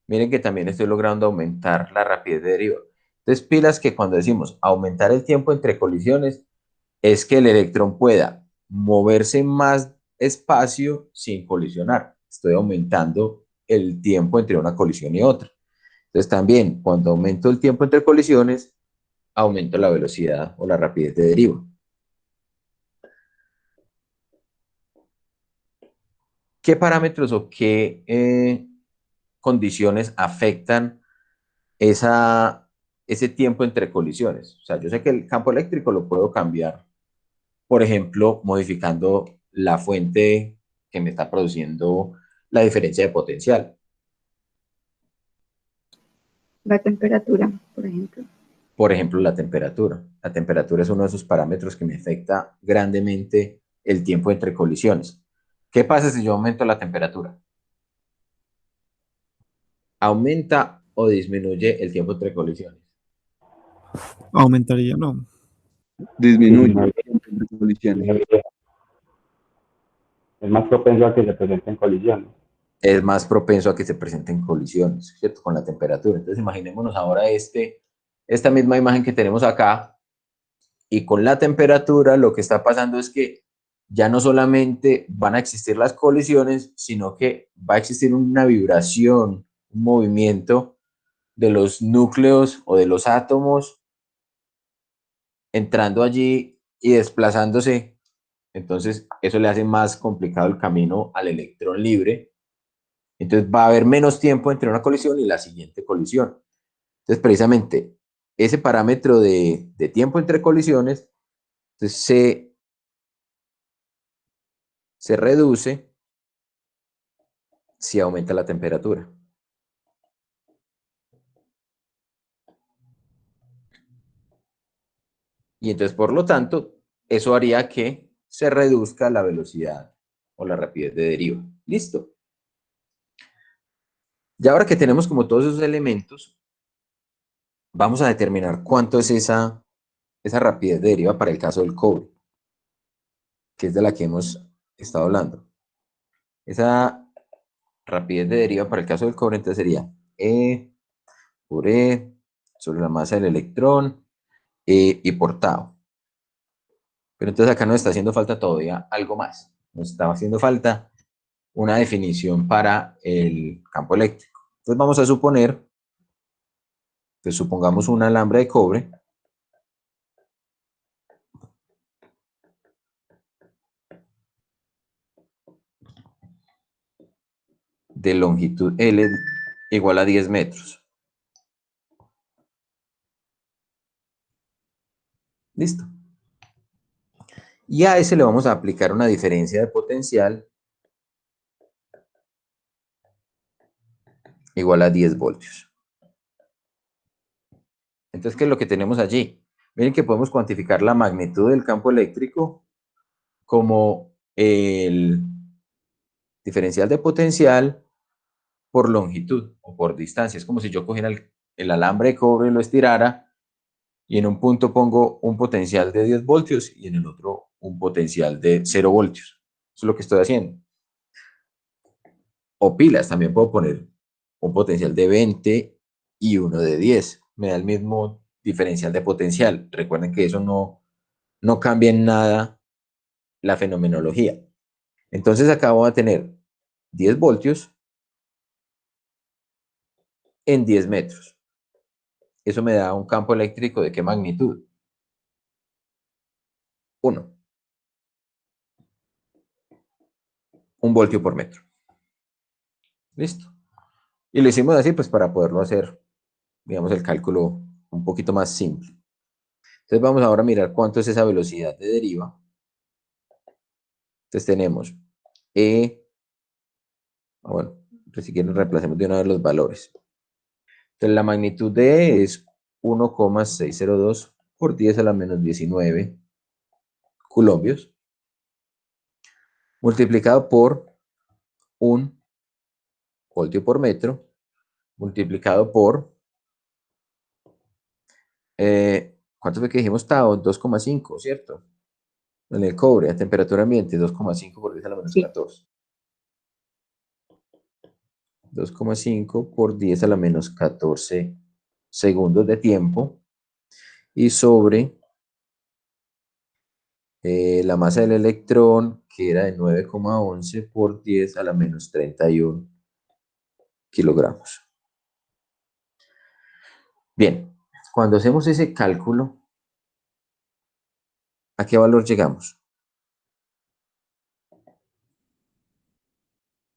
miren que también estoy logrando aumentar la rapidez de deriva. Entonces, pilas que cuando decimos aumentar el tiempo entre colisiones, es que el electrón pueda moverse más espacio sin colisionar. Estoy aumentando el tiempo entre una colisión y otra. Entonces, también cuando aumento el tiempo entre colisiones, aumento la velocidad o la rapidez de deriva. ¿Qué parámetros o qué condiciones afectan ese tiempo entre colisiones? O sea, yo sé que el campo eléctrico lo puedo cambiar, por ejemplo, modificando la fuente que me está produciendo la diferencia de potencial. La temperatura, por ejemplo. Por ejemplo, la temperatura. La temperatura es uno de esos parámetros que me afecta grandemente el tiempo entre colisiones. ¿Qué pasa si yo aumento la temperatura? ¿Aumenta o disminuye el tiempo entre colisiones? Aumentaría, no. Disminuye entre colisiones. Es más propenso a que se presenten colisiones. Es más propenso a que se presenten colisiones, ¿cierto? Con la temperatura. Entonces, imaginémonos ahora esta misma imagen que tenemos acá, y con la temperatura lo que está pasando es que ya no solamente van a existir las colisiones, sino que va a existir una vibración, un movimiento de los núcleos o de los átomos entrando allí y desplazándose, entonces eso le hace más complicado el camino al electrón libre. Entonces va a haber menos tiempo entre una colisión y la siguiente colisión. Entonces precisamente ese parámetro de tiempo entre colisiones entonces, se reduce si aumenta la temperatura. Y entonces, por lo tanto, eso haría que se reduzca la velocidad o la rapidez de deriva. ¿Listo? Y ahora que tenemos como todos esos elementos, vamos a determinar cuánto es esa rapidez de deriva para el caso del cobre, que es de la que hemos estado hablando. Esa rapidez de deriva para el caso del cobre entonces sería E por E sobre la masa del electrón y por tau. Pero entonces acá nos está haciendo falta todavía algo más. Nos está haciendo falta una definición para el campo eléctrico. Entonces vamos a suponer, que supongamos un alambre de cobre de longitud L igual a 10 metros. Listo. Y a ese le vamos a aplicar una diferencia de potencial igual a 10 voltios. Entonces, ¿qué es lo que tenemos allí? Miren que podemos cuantificar la magnitud del campo eléctrico como el diferencial de potencial por longitud o por distancia. Es como si yo cogiera el alambre de cobre y lo estirara y en un punto pongo un potencial de 10 voltios y en el otro un potencial de 0 voltios. Eso es lo que estoy haciendo. O pilas, también puedo poner un potencial de 20 y uno de 10. Me da el mismo diferencial de potencial. Recuerden que eso no cambia en nada la fenomenología. Entonces acá voy a tener 10 voltios en 10 metros. Eso me da un campo eléctrico de qué magnitud. 1. 1 voltio por metro. Listo. Y lo hicimos así pues para poderlo hacer, digamos, el cálculo un poquito más simple. Entonces vamos ahora a mirar cuánto es esa velocidad de deriva. Entonces tenemos bueno, pues si quieren reemplacemos de una vez los valores. Entonces la magnitud de E es 1,602 por 10 a la menos 19 coulombios, multiplicado por 1 voltio por metro, multiplicado por, ¿cuánto fue que dijimos tau? 2,5, ¿cierto? En el cobre, a temperatura ambiente, 2,5 por 10 a la menos Sí. 14. 2,5 por 10 a la menos 14 segundos de tiempo y sobre la masa del electrón, que era de 9,11 por 10 a la menos 31 kilogramos. Bien, cuando hacemos ese cálculo, ¿a qué valor llegamos?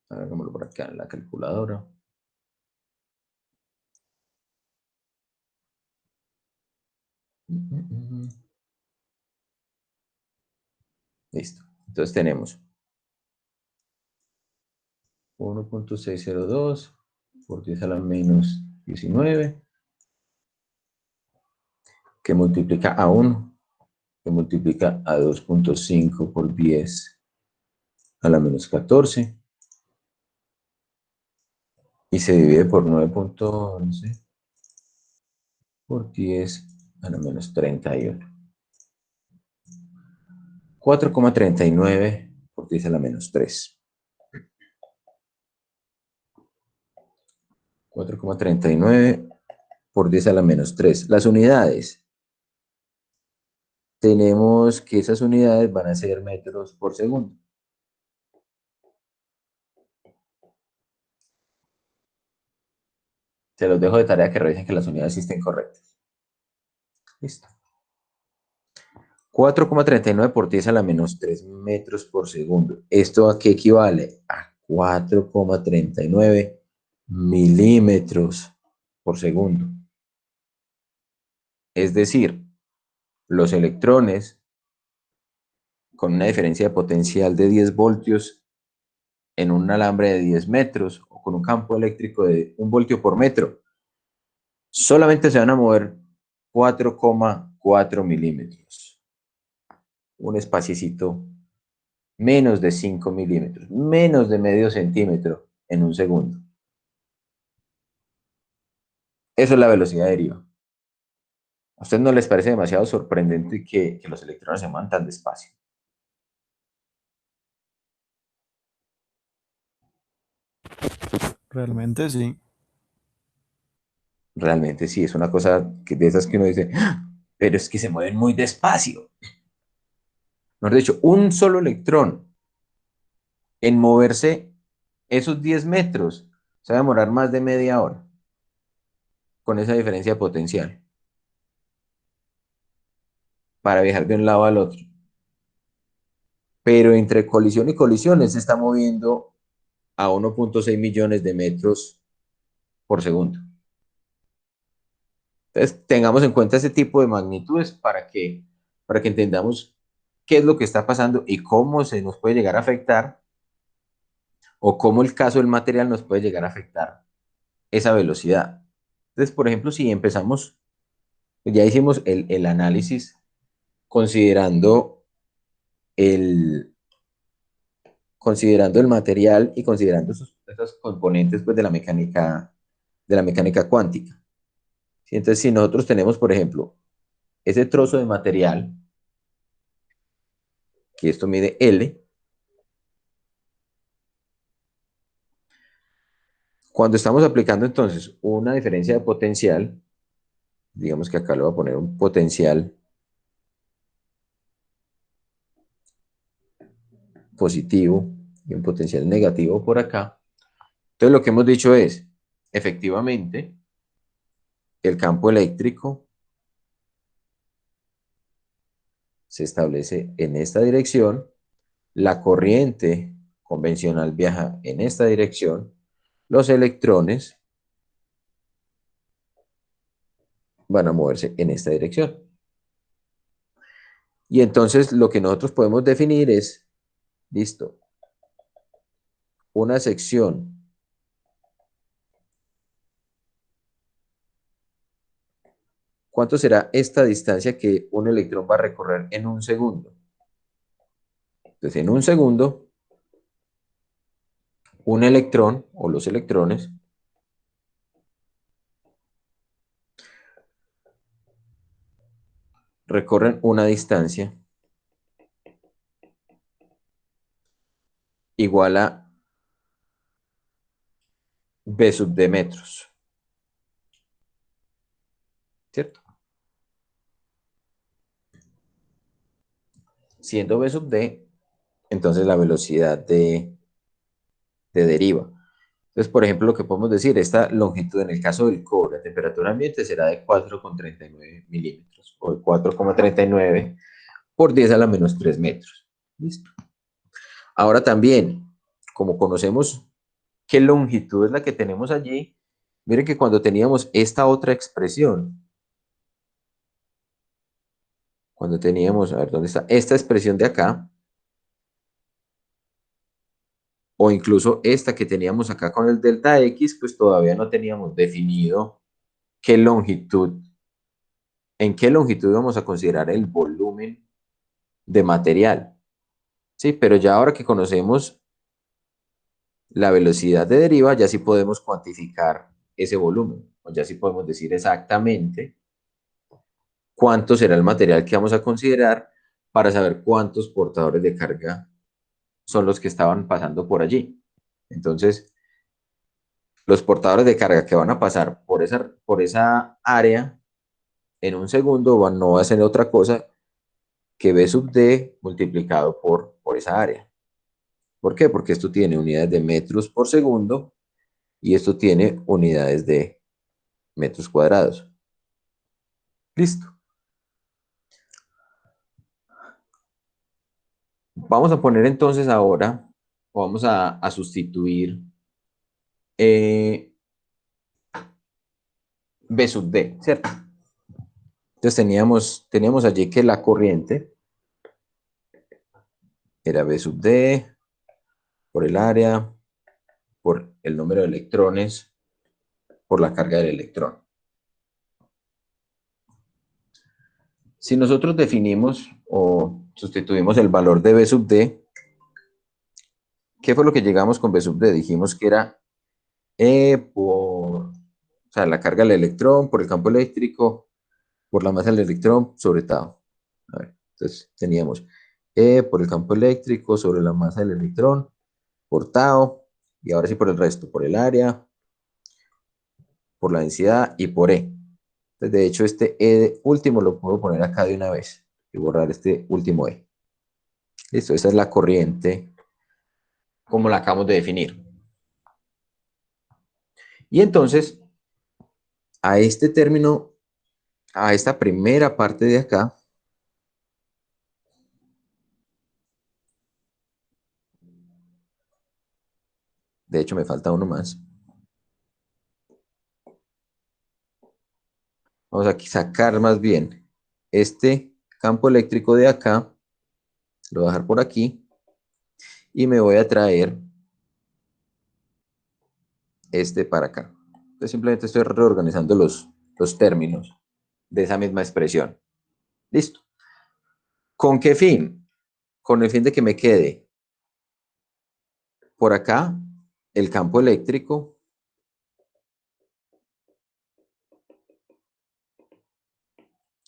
Hagámoslo por acá en la calculadora. Listo. Entonces tenemos 1,602 por 10 a la menos 19, que multiplica a 1, que multiplica a 2,5 por 10 a la menos 14, y se divide por 9,11 por 10 a la menos 31. 4,39 por 10 a la menos 3. 4,39 por 10 a la menos 3. Las unidades. Tenemos que esas unidades van a ser metros por segundo. Se los dejo de tarea que revisen que las unidades sí estén correctas. Listo. 4,39 por 10 a la menos 3 metros por segundo. ¿Esto a qué equivale? A 4,39 milímetros por segundo. Es decir, los electrones con una diferencia de potencial de 10 voltios en un alambre de 10 metros o con un campo eléctrico de 1 voltio por metro, solamente se van a mover 4,4 milímetros. Un espaciecito menos de 5 milímetros, menos de medio centímetro en un segundo. Eso es la velocidad de deriva. ¿A ustedes no les parece demasiado sorprendente que los electrones se muevan tan despacio? Realmente sí. Realmente sí, es una cosa de esas que uno dice, "Ah, pero es que se mueven muy despacio". Mejor dicho, un solo electrón en moverse esos 10 metros se va a demorar más de media hora con esa diferencia potencial para viajar de un lado al otro. Pero entre colisión y colisión, él se está moviendo a 1,6 millones de metros por segundo. Entonces, tengamos en cuenta ese tipo de magnitudes para que entendamos qué es lo que está pasando y cómo se nos puede llegar a afectar, o cómo el caso del material nos puede llegar a afectar esa velocidad. Entonces, por ejemplo, si empezamos, ya hicimos el análisis considerando considerando el material y considerando esos componentes pues, de la mecánica cuántica. ¿Sí? Entonces, si nosotros tenemos, por ejemplo, ese trozo de material, que esto mide L, cuando estamos aplicando entonces una diferencia de potencial, digamos que acá le voy a poner un potencial positivo y un potencial negativo por acá. Entonces lo que hemos dicho es, efectivamente, el campo eléctrico se establece en esta dirección, la corriente convencional viaja en esta dirección, los electrones van a moverse en esta dirección. Y entonces lo que nosotros podemos definir es, listo, una sección ¿cuánto será esta distancia que un electrón va a recorrer en un segundo? Entonces, en un segundo, un electrón o los electrones recorren una distancia igual a b sub d metros. ¿Cierto? Siendo b sub d, entonces la velocidad de deriva. Entonces, por ejemplo, lo que podemos decir, esta longitud en el caso del cobre a temperatura ambiente será de 4,39 milímetros o de 4,39 por 10 a la menos 3 metros. ¿Listo? Ahora también, como conocemos qué longitud es la que tenemos allí, miren que cuando teníamos esta otra expresión, cuando teníamos, a ver, ¿dónde está? Esta expresión de acá, o incluso esta que teníamos acá con el delta X, pues todavía no teníamos definido qué longitud, en qué longitud vamos a considerar el volumen de material. Sí, pero ya ahora que conocemos la velocidad de deriva, ya sí podemos cuantificar ese volumen, o ya sí podemos decir exactamente cuánto será el material que vamos a considerar para saber cuántos portadores de carga son los que estaban pasando por allí. Entonces, los portadores de carga que van a pasar por esa área en un segundo no va a ser otra cosa que B sub D multiplicado por esa área. ¿Por qué? Porque esto tiene unidades de metros por segundo y esto tiene unidades de metros cuadrados. Listo. Vamos a poner entonces ahora, o vamos a sustituir B sub D, ¿cierto? Entonces teníamos allí que la corriente era B sub D por el área, por el número de electrones, por la carga del electrón. Si nosotros definimos o sustituimos el valor de B sub D, ¿qué fue lo que llegamos con B sub D? Dijimos que era o sea, la carga del electrón por el campo eléctrico, por la masa del electrón sobre tau. A ver, entonces teníamos E por el campo eléctrico sobre la masa del electrón, por tau, y ahora sí por el resto, por el área, por la densidad y por E. Entonces, de hecho, este E último lo puedo poner acá de una vez y borrar este último E. Listo, esa es la corriente como la acabamos de definir. Y entonces, a este término, a esta primera parte de acá, de hecho me falta uno más. Vamos a sacar más bien este campo eléctrico de acá, lo voy a dejar por aquí, y me voy a traer este para acá. Entonces simplemente estoy reorganizando los términos de esa misma expresión. Listo. ¿Con qué fin? Con el fin de que me quede por acá el campo eléctrico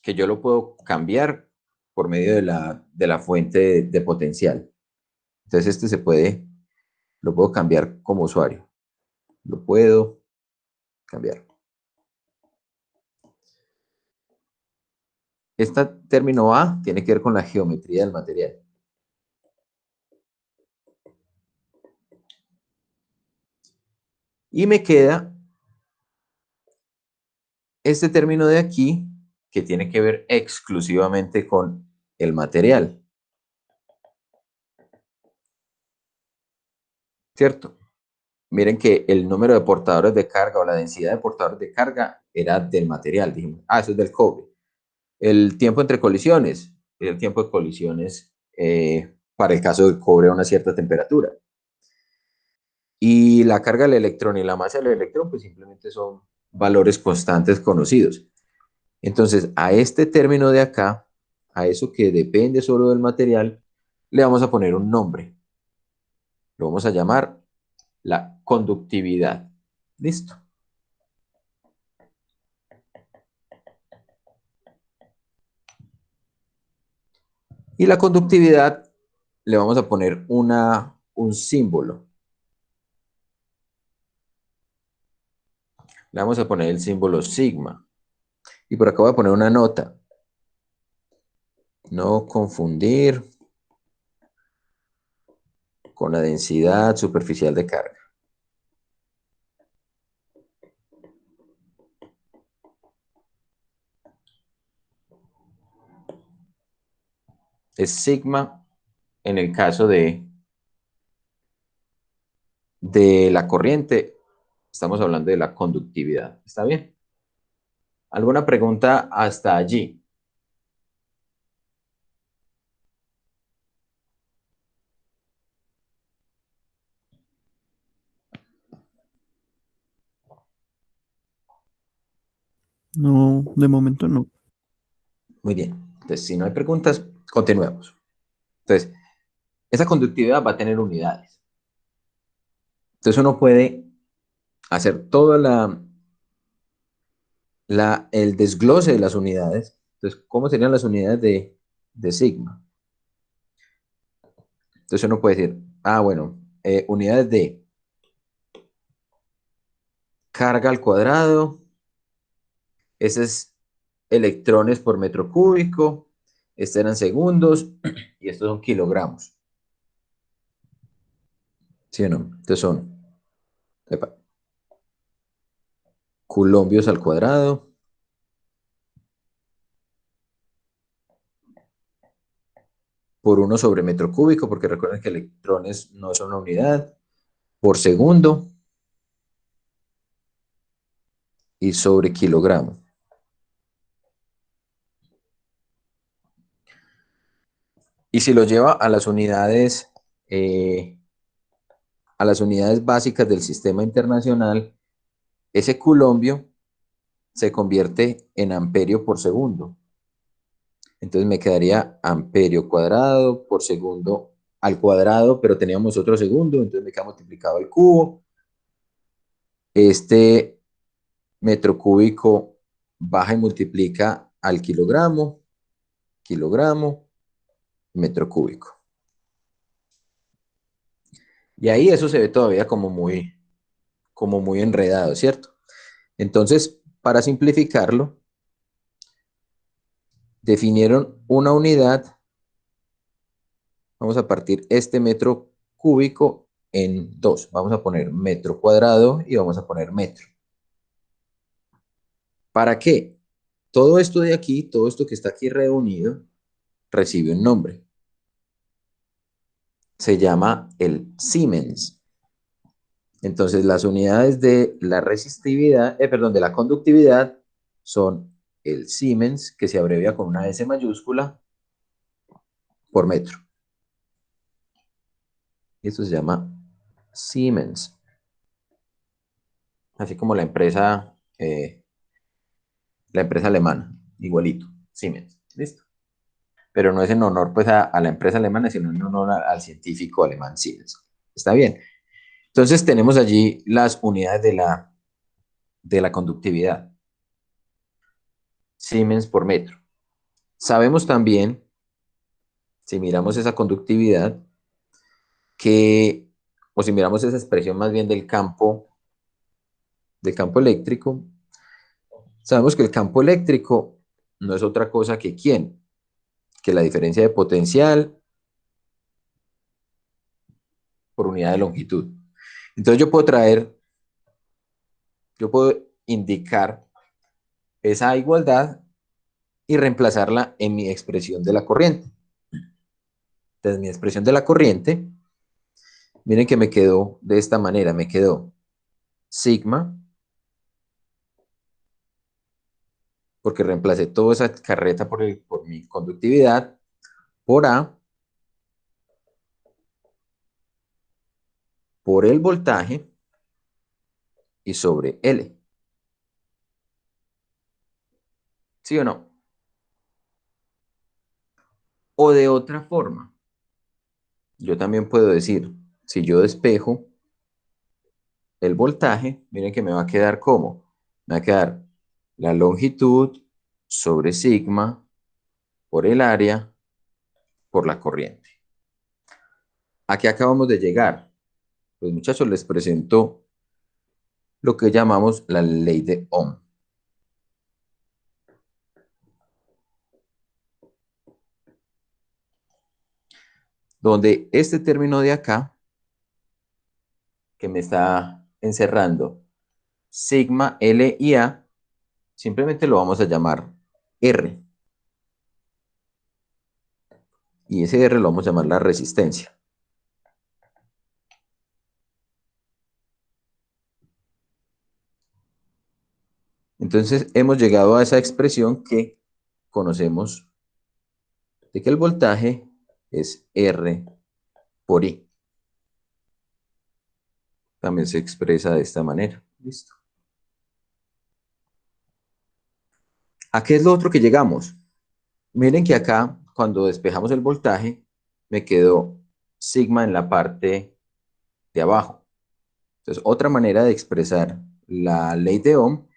que yo lo puedo cambiar por medio de la fuente de potencial. Entonces lo puedo cambiar como usuario. Lo puedo cambiar. Este término A tiene que ver con la geometría del material. Y me queda este término de aquí, que tiene que ver exclusivamente con el material. ¿Cierto? Miren que el número de portadores de carga o la densidad de portadores de carga era del material. Dijimos, eso es del cobre. El tiempo entre colisiones, el tiempo de colisiones para el caso del cobre a una cierta temperatura. Y la carga del electrón y la masa del electrón, pues simplemente son valores constantes conocidos. Entonces, a este término de acá, a eso que depende solo del material, le vamos a poner un nombre. Lo vamos a llamar la conductividad. ¿Listo? Y la conductividad le vamos a poner un símbolo. Le vamos a poner el símbolo sigma. Y por acá voy a poner una nota. No confundir con la densidad superficial de carga. Es sigma en el caso de la corriente. Estamos hablando de la conductividad. ¿Está bien? ¿Alguna pregunta hasta allí? No, de momento no. Muy bien. Entonces, si no hay preguntas, continuemos. Entonces, esa conductividad va a tener unidades. Entonces, uno puede hacer todo el desglose de las unidades. Entonces, ¿cómo serían las unidades de sigma? Entonces, uno puede decir, bueno, unidades de carga al cuadrado, ese es electrones por metro cúbico, estos eran segundos y estos son kilogramos. ¿Sí o no? Entonces son coulombios al cuadrado. por 1 sobre metro cúbico, porque recuerden que electrones no son una unidad, por segundo y sobre kilogramo. Y si lo lleva a las unidades básicas del sistema internacional, ese coulombio se convierte en amperio por segundo. Entonces me quedaría amperio cuadrado por segundo al cuadrado, pero teníamos otro segundo, entonces me queda multiplicado al cubo. Este metro cúbico baja y multiplica al kilogramo, metro cúbico. Y ahí eso se ve todavía como muy enredado, ¿cierto? Entonces, para simplificarlo, definieron una unidad. Vamos a partir este metro cúbico en 2. Vamos a poner metro cuadrado y vamos a poner metro. ¿Para qué? Todo esto de aquí, todo esto que está aquí reunido, recibe un nombre. Se llama el Siemens. Entonces, las unidades de la resistividad, de la conductividad son el Siemens, que se abrevia con una S mayúscula, por metro. Y esto se llama Siemens. Así como la empresa alemana, igualito, Siemens. ¿Listo? Pero no es en honor pues a la empresa alemana, sino en honor al científico alemán Siemens. ¿Está bien? Entonces tenemos allí las unidades de la conductividad. Siemens por metro. Sabemos también, si miramos esa conductividad, o si miramos esa expresión más bien del campo eléctrico, sabemos que el campo eléctrico no es otra cosa que ¿quién? Que la diferencia de potencial por unidad de longitud. Entonces yo puedo indicar esa igualdad y reemplazarla en mi expresión de la corriente. Entonces mi expresión de la corriente, miren que me quedó de esta manera, me quedó sigma, porque reemplacé toda esa carreta por mi conductividad, por A, por el voltaje y sobre L. ¿Sí o no? O de otra forma, yo también puedo decir, si yo despejo el voltaje, miren que me va a quedar como, me va a quedar la longitud sobre sigma por el área por la corriente. ¿A qué acabamos de llegar? Pues muchachos, les presento lo que llamamos la ley de Ohm. Donde este término de acá, que me está encerrando sigma, L y A, simplemente lo vamos a llamar R. Y ese R lo vamos a llamar la resistencia. Entonces hemos llegado a esa expresión que conocemos de que el voltaje es R por I. También se expresa de esta manera. ¿Listo? ¿A qué es lo otro que llegamos? Miren que acá, cuando despejamos el voltaje, me quedó sigma en la parte de abajo. Entonces, otra manera de expresar la ley de Ohm,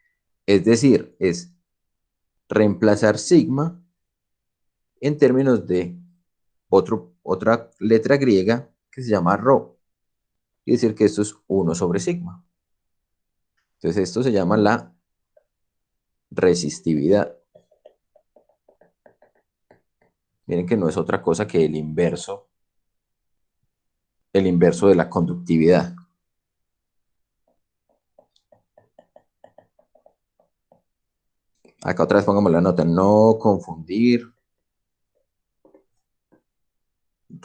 es decir, es reemplazar sigma en términos de otra letra griega que se llama rho. Y decir que esto es 1 sobre sigma. Entonces, esto se llama la resistividad. Miren que no es otra cosa que el inverso de la conductividad. Acá otra vez pongamos la nota, no confundir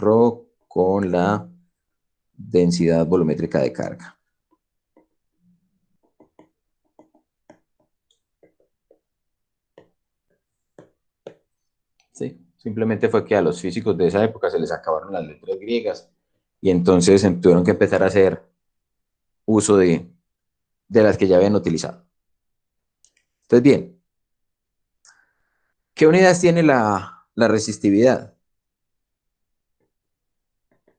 Rho con la densidad volumétrica de carga. Sí, simplemente fue que a los físicos de esa época se les acabaron las letras griegas y entonces tuvieron que empezar a hacer uso de las que ya habían utilizado. Entonces, bien, ¿qué unidades tiene la resistividad?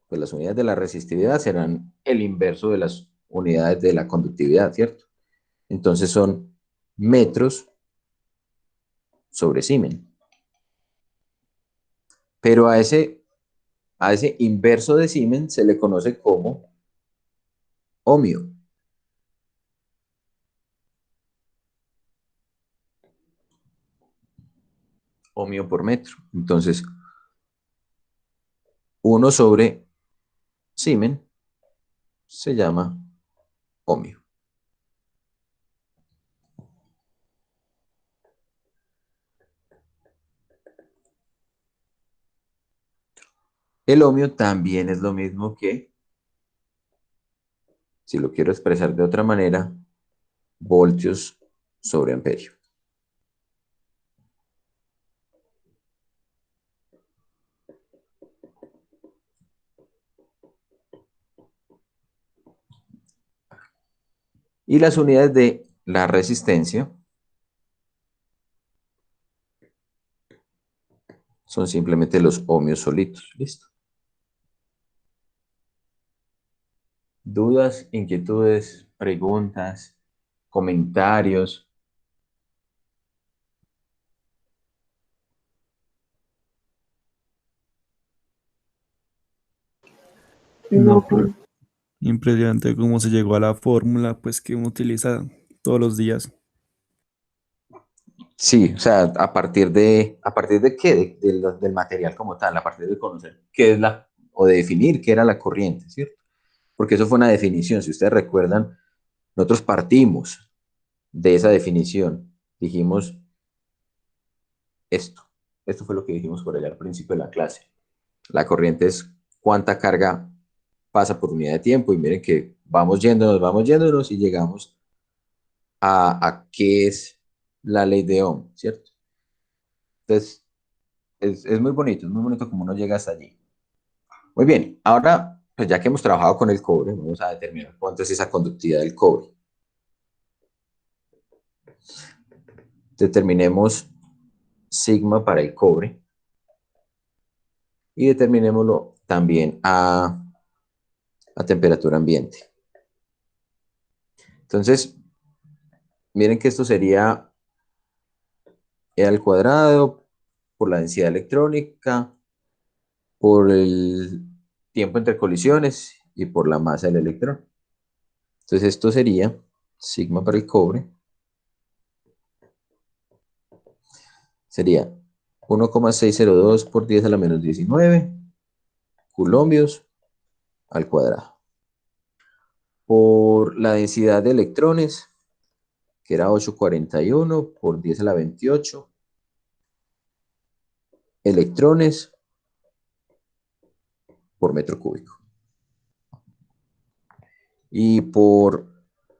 Pues las unidades de la resistividad serán el inverso de las unidades de la conductividad, ¿cierto? Entonces son metros sobre Siemens. Pero a ese inverso de Siemens se le conoce como ohmio. Ohmio por metro. Entonces, 1 sobre Siemens se llama ohmio. El ohmio también es lo mismo que, si lo quiero expresar de otra manera, voltios sobre amperio. Y las unidades de la resistencia son simplemente los ohmios solitos. ¿Listo? ¿Dudas, inquietudes, preguntas, comentarios? No, pues, impresionante cómo se llegó a la fórmula, pues que uno utiliza todos los días. Sí, o sea, ¿a partir de qué? Del material como tal, a partir de conocer qué es o de definir qué era la corriente, ¿cierto? Porque eso fue una definición. Si ustedes recuerdan, nosotros partimos de esa definición. Dijimos esto. Esto fue lo que dijimos por allá al principio de la clase. La corriente es cuánta carga pasa por unidad de tiempo y miren que vamos yéndonos y llegamos a qué es la ley de Ohm, ¿cierto? Entonces, es muy bonito como uno llega hasta allí. Muy bien, ahora, pues ya que hemos trabajado con el cobre, vamos a determinar cuánto es esa conductividad del cobre. Determinemos sigma para el cobre y determinémoslo también a temperatura ambiente. Entonces, miren que esto sería E al cuadrado por la densidad electrónica, por el tiempo entre colisiones y por la masa del electrón. Entonces esto sería sigma para el cobre. Sería 1,602 por 10 a la menos 19 coulombios al cuadrado. Por la densidad de electrones, que era 841 por 10 a la 28 electrones por metro cúbico. Y por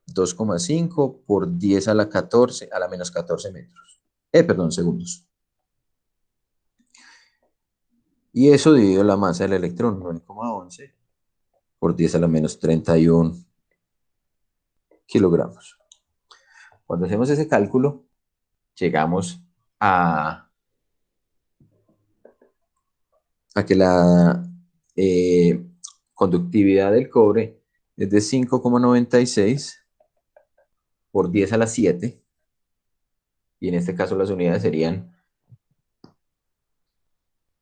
2,5 por 10 a la 14 a la menos 14 metros. Segundos. Y eso dividido la masa del electrón, 9,11 por 10 a la menos 31 kilogramos. Cuando hacemos ese cálculo, llegamos a que la conductividad del cobre es de 5,96 por 10 a la 7. Y en este caso las unidades serían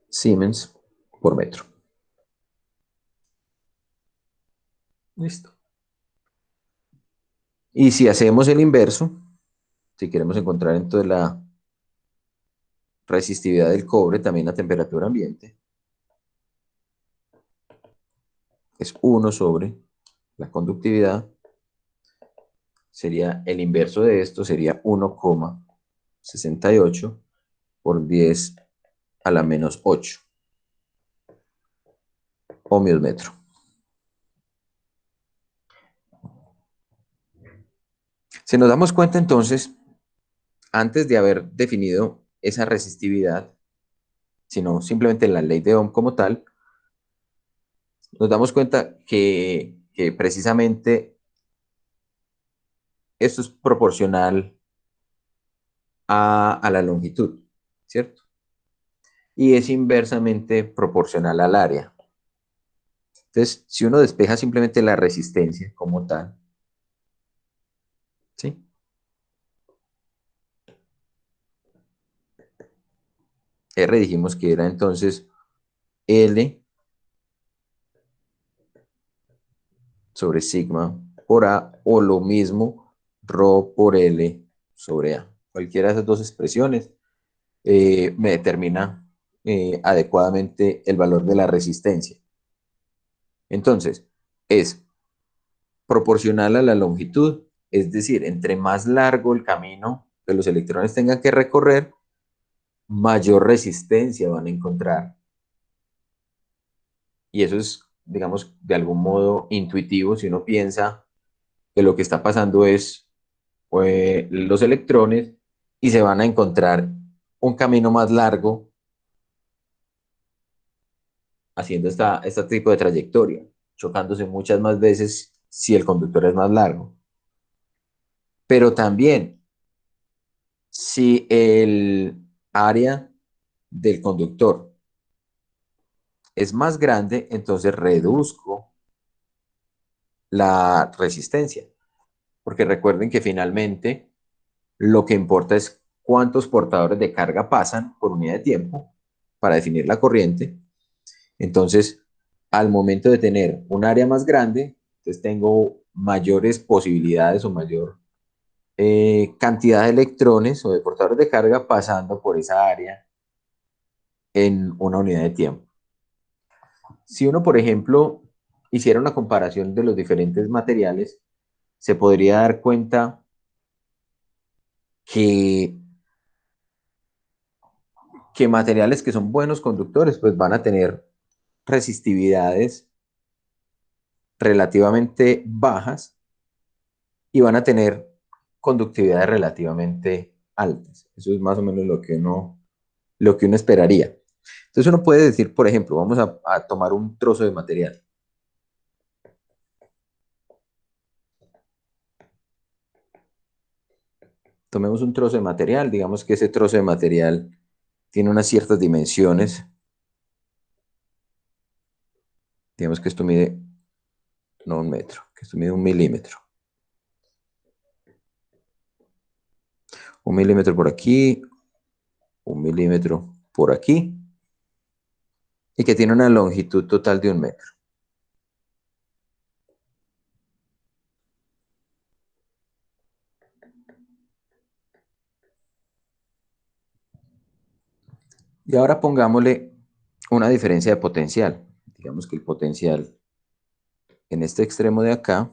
Siemens por metro. Listo. Y si hacemos el inverso, si queremos encontrar entonces la resistividad del cobre también a temperatura ambiente, es 1 sobre la conductividad, sería el inverso de esto, sería 1,68 por 10 a la menos 8. ohmios metro. Si nos damos cuenta entonces, antes de haber definido esa resistividad, sino simplemente la ley de Ohm como tal, nos damos cuenta que precisamente esto es proporcional a la longitud, ¿cierto? Y es inversamente proporcional al área. Entonces, si uno despeja simplemente la resistencia como tal, ¿sí? R dijimos que era entonces L sobre sigma por A, o lo mismo ρ por L sobre A. Cualquiera de esas dos expresiones me determina adecuadamente el valor de la resistencia. Entonces, es proporcional a la longitud, es decir, entre más largo el camino que los electrones tengan que recorrer, mayor resistencia van a encontrar. Y eso es, digamos, de algún modo intuitivo si uno piensa que lo que está pasando es los electrones y se van a encontrar un camino más largo haciendo este tipo de trayectoria, chocándose muchas más veces si el conductor es más largo. Pero también, si el área del conductor es más grande, entonces reduzco la resistencia. Porque recuerden que finalmente lo que importa es cuántos portadores de carga pasan por unidad de tiempo para definir la corriente. Entonces, al momento de tener un área más grande, entonces tengo mayores posibilidades o mayor cantidad de electrones o de portadores de carga pasando por esa área en una unidad de tiempo. Si uno, por ejemplo, hiciera una comparación de los diferentes materiales, se podría dar cuenta que materiales que son buenos conductores, pues van a tener resistividades relativamente bajas y van a tener conductividades relativamente altas. Eso es más o menos lo que uno esperaría. Entonces uno puede decir, por ejemplo, vamos a tomar un trozo de material. Tomemos un trozo de material, digamos que ese trozo de material tiene unas ciertas dimensiones. Digamos que esto mide, no 1 metro, que esto mide 1 milímetro. 1 milímetro por aquí, 1 milímetro por aquí, y que tiene una longitud total de 1 metro. Y ahora pongámosle una diferencia de potencial. Digamos que el potencial en este extremo de acá,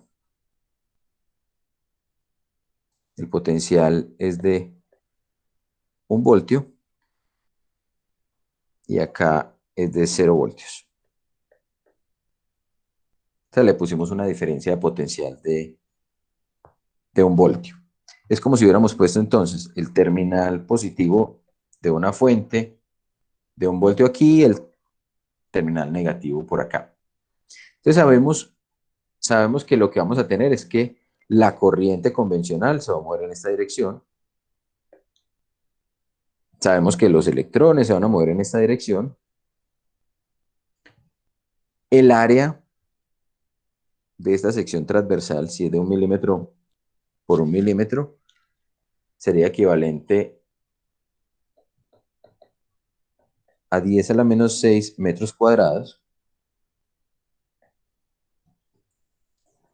el potencial es de 1 voltio y acá es de 0 voltios. O sea, le pusimos una diferencia de potencial de 1 voltio. Es como si hubiéramos puesto entonces el terminal positivo de una fuente de 1 voltio aquí y el terminal negativo por acá. Entonces sabemos que lo que vamos a tener es que la corriente convencional se va a mover en esta dirección. Sabemos que los electrones se van a mover en esta dirección. El área de esta sección transversal, si es de 1 milímetro por 1 milímetro, sería equivalente a 10 a la menos 6 metros cuadrados.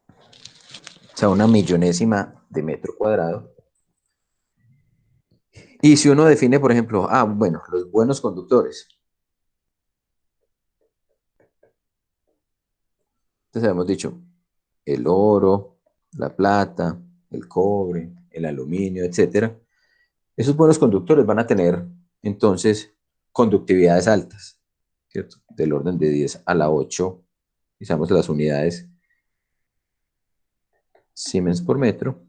O sea, 1/1000ª de metro cuadrado. Y si uno define, por ejemplo, bueno, los buenos conductores. Entonces habíamos dicho, el oro, la plata, el cobre, el aluminio, etcétera. Esos buenos conductores van a tener, entonces, conductividades altas, ¿cierto? Del orden de 10 a la 8 usamos las unidades Siemens por metro,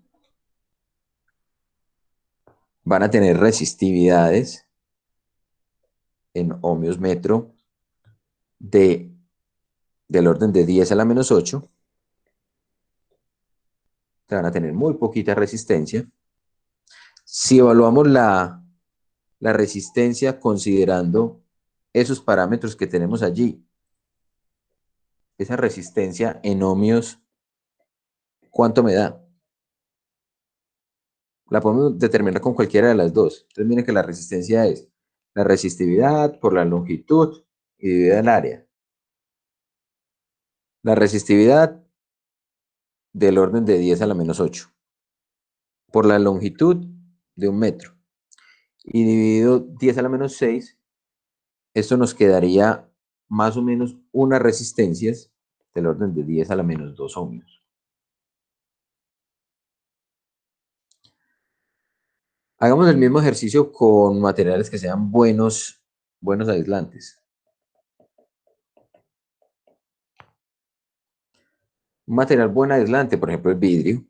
van a tener resistividades en ohmios metro del orden de 10 a la menos 8. Van a tener muy poquita resistencia. Si evaluamos la resistencia considerando esos parámetros que tenemos allí, esa resistencia en ohmios, ¿cuánto me da? La podemos determinar con cualquiera de las dos. Entonces miren que la resistencia es la resistividad por la longitud y dividida el área. La resistividad del orden de 10 a la menos 8 por la longitud de 1 metro y dividido 10 a la menos 6, esto nos quedaría más o menos unas resistencias del orden de 10 a la menos 2 ohmios. Hagamos el mismo ejercicio con materiales que sean buenos aislantes. Un material buen aislante, por ejemplo, el vidrio,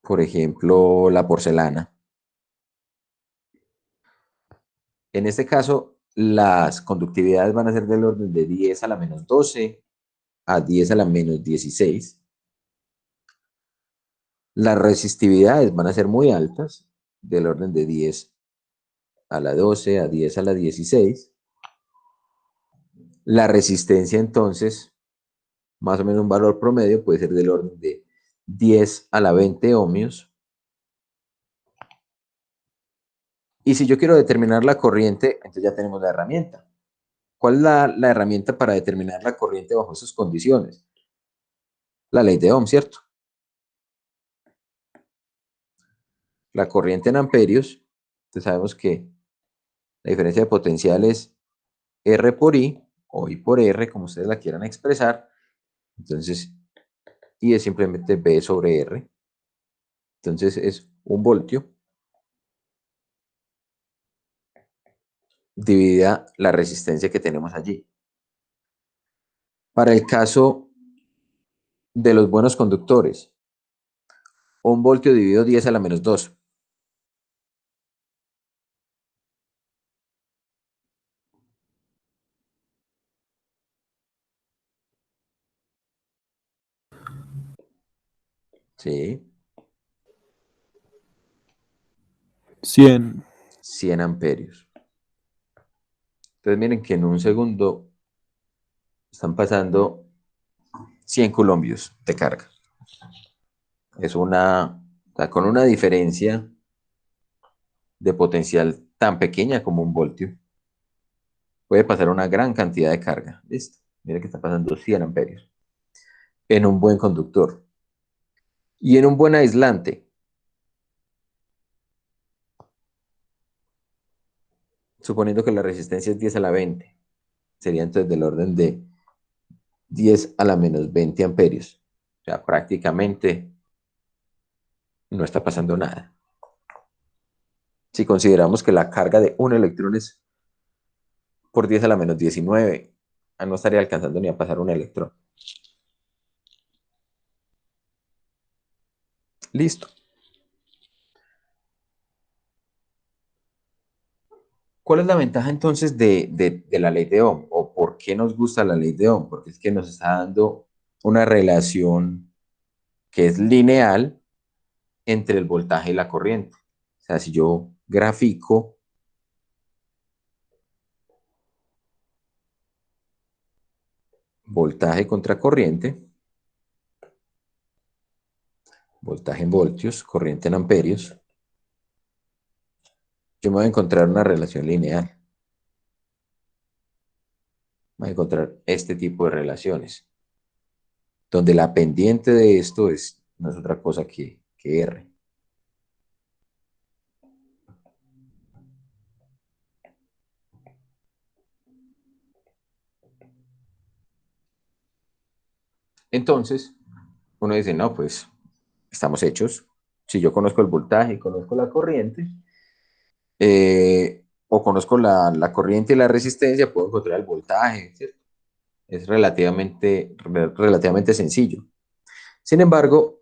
por ejemplo, la porcelana. En este caso, las conductividades van a ser del orden de 10 a la menos 12 a 10 a la menos 16. Las resistividades van a ser muy altas, del orden de 10 a la 12 a 10 a la 16. La resistencia, entonces, más o menos un valor promedio, puede ser del orden de 10 a la 20 ohmios. Y si yo quiero determinar la corriente, entonces ya tenemos la herramienta. ¿Cuál es la herramienta para determinar la corriente bajo esas condiciones? La ley de Ohm, ¿cierto? La corriente en amperios, entonces sabemos que la diferencia de potencial es R por I, o I por R, como ustedes la quieran expresar. Entonces, I es simplemente V sobre R. Entonces es 1 voltio dividida la resistencia que tenemos allí. Para el caso de los buenos conductores, 1 voltio dividido 10 a la menos 2. Sí, 100. 100 amperios. Entonces miren que en un segundo están pasando 100 columbios de carga. Es o sea, con una diferencia de potencial tan pequeña como 1 voltio, puede pasar una gran cantidad de carga. ¿Listo? Mira que está pasando 100 amperios en un buen conductor. Y en un buen aislante, suponiendo que la resistencia es 10 a la 20, sería entonces del orden de 10 a la menos 20 amperios. O sea, prácticamente no está pasando nada. Si consideramos que la carga de un electrón es por 10 a la menos 19, no estaría alcanzando ni a pasar un electrón. Listo. ¿Cuál es la ventaja entonces de la ley de Ohm? ¿O por qué nos gusta la ley de Ohm? Porque es que nos está dando una relación que es lineal entre el voltaje y la corriente. O sea, si yo grafico voltaje contra corriente, voltaje en voltios, corriente en amperios, yo me voy a encontrar una relación lineal. Voy a encontrar este tipo de relaciones, donde la pendiente de esto no es otra cosa que R. Entonces, uno dice, no, pues estamos hechos. Si yo conozco el voltaje y conozco la corriente, o conozco la corriente y la resistencia, puedo encontrar el voltaje, ¿cierto? Es relativamente sencillo. Sin embargo,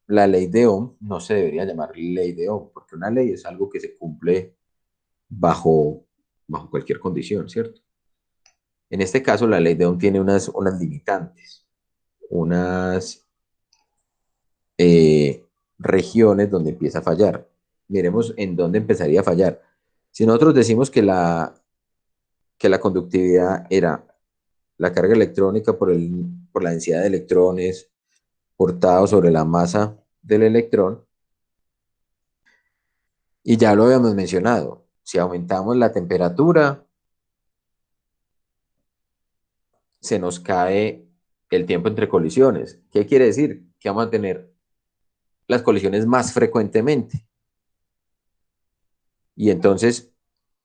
la ley de Ohm no se debería llamar ley de Ohm, porque una ley es algo que se cumple bajo cualquier condición, ¿cierto? En este caso, la ley de Ohm tiene unas limitantes, unas regiones donde empieza a fallar. Miremos en dónde empezaría a fallar. Si nosotros decimos que la conductividad era la carga electrónica por la densidad de electrones portados sobre la masa del electrón, y ya lo habíamos mencionado, si aumentamos la temperatura, se nos cae el tiempo entre colisiones. ¿Qué quiere decir? Que vamos a tener las colisiones más frecuentemente. Y entonces,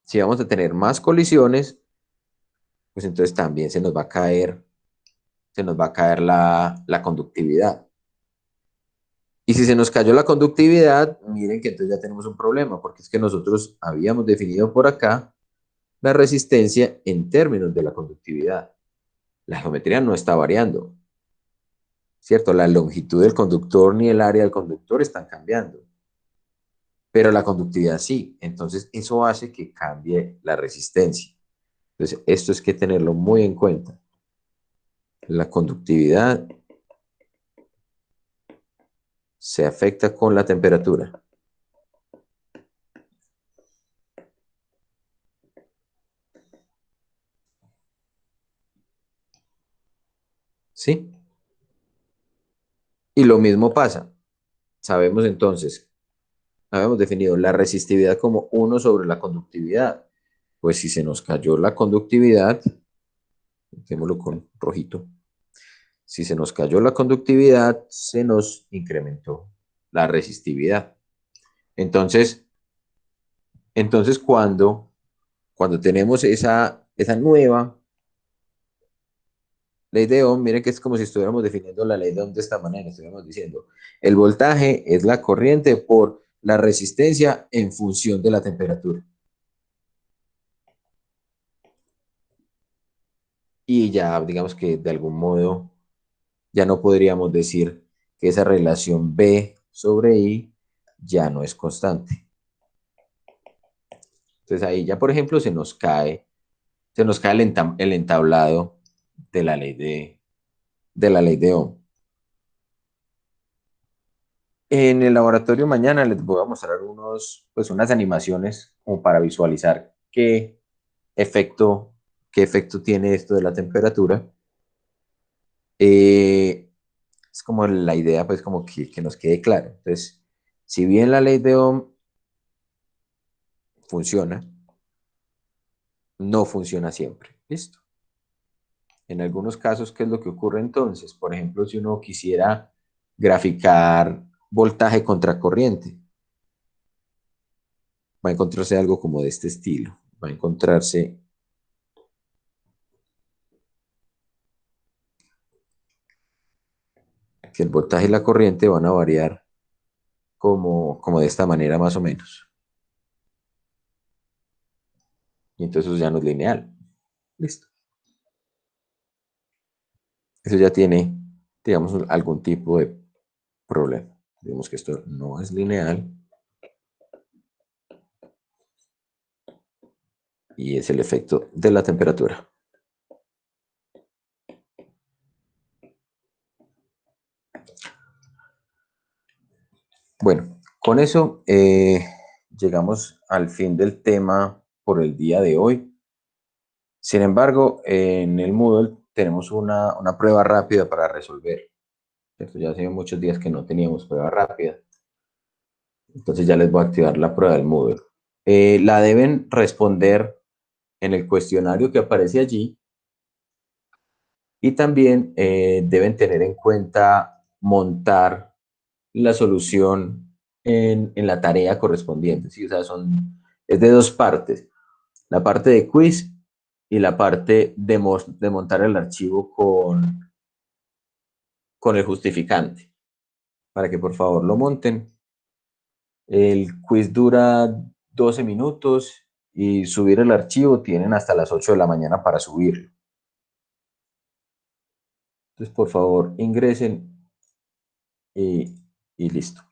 si vamos a tener más colisiones, pues entonces también se nos va a caer la conductividad. Y si se nos cayó la conductividad, miren que entonces ya tenemos un problema, porque es que nosotros habíamos definido por acá la resistencia en términos de la conductividad. La geometría no está variando, ¿cierto? La longitud del conductor ni el área del conductor están cambiando, pero la conductividad sí. Entonces eso hace que cambie la resistencia. Entonces esto es que tenerlo muy en cuenta. La conductividad se afecta con la temperatura. ¿Sí? Y lo mismo pasa. Sabemos entonces, habíamos definido la resistividad como 1 sobre la conductividad. Pues si se nos cayó la conductividad, démoslo con rojito. Si se nos cayó la conductividad, se nos incrementó la resistividad. Entonces cuando tenemos esa nueva ley de Ohm, miren que es como si estuviéramos definiendo la ley de Ohm de esta manera. Estuviéramos diciendo, el voltaje es la corriente por la resistencia en función de la temperatura. Y ya, digamos que de algún modo, ya no podríamos decir que esa relación B sobre I ya no es constante. Entonces ahí ya, por ejemplo, se nos cae el entablado de la ley de Ohm. En el laboratorio mañana les voy a mostrar unas animaciones como para visualizar efecto, qué efecto tiene esto de la temperatura. Es como la idea, pues como que nos quede claro. Entonces, si bien la ley de Ohm funciona, no funciona siempre. ¿Listo? En algunos casos, ¿qué es lo que ocurre entonces? Por ejemplo, si uno quisiera graficar voltaje contra corriente, va a encontrarse algo como de este estilo. Va a encontrarse que el voltaje y la corriente van a variar como de esta manera más o menos. Y entonces eso ya no es lineal. Listo. Eso ya tiene, digamos, algún tipo de problema. Digamos que esto no es lineal. Y es el efecto de la temperatura. Bueno, con eso llegamos al fin del tema por el día de hoy. Sin embargo, en el Moodle tenemos una prueba rápida para resolver. ¿Cierto? Ya hace muchos días que no teníamos prueba rápida. Entonces ya les voy a activar la prueba del Moodle. La deben responder en el cuestionario que aparece allí. Y también deben tener en cuenta montar la solución en la tarea correspondiente. ¿Sí? O sea, es de dos partes. La parte de quiz y la parte de montar el archivo con el justificante. Para que por favor lo monten. El quiz dura 12 minutos y subir el archivo tienen hasta las 8 de la mañana para subirlo. Entonces, por favor, ingresen y listo.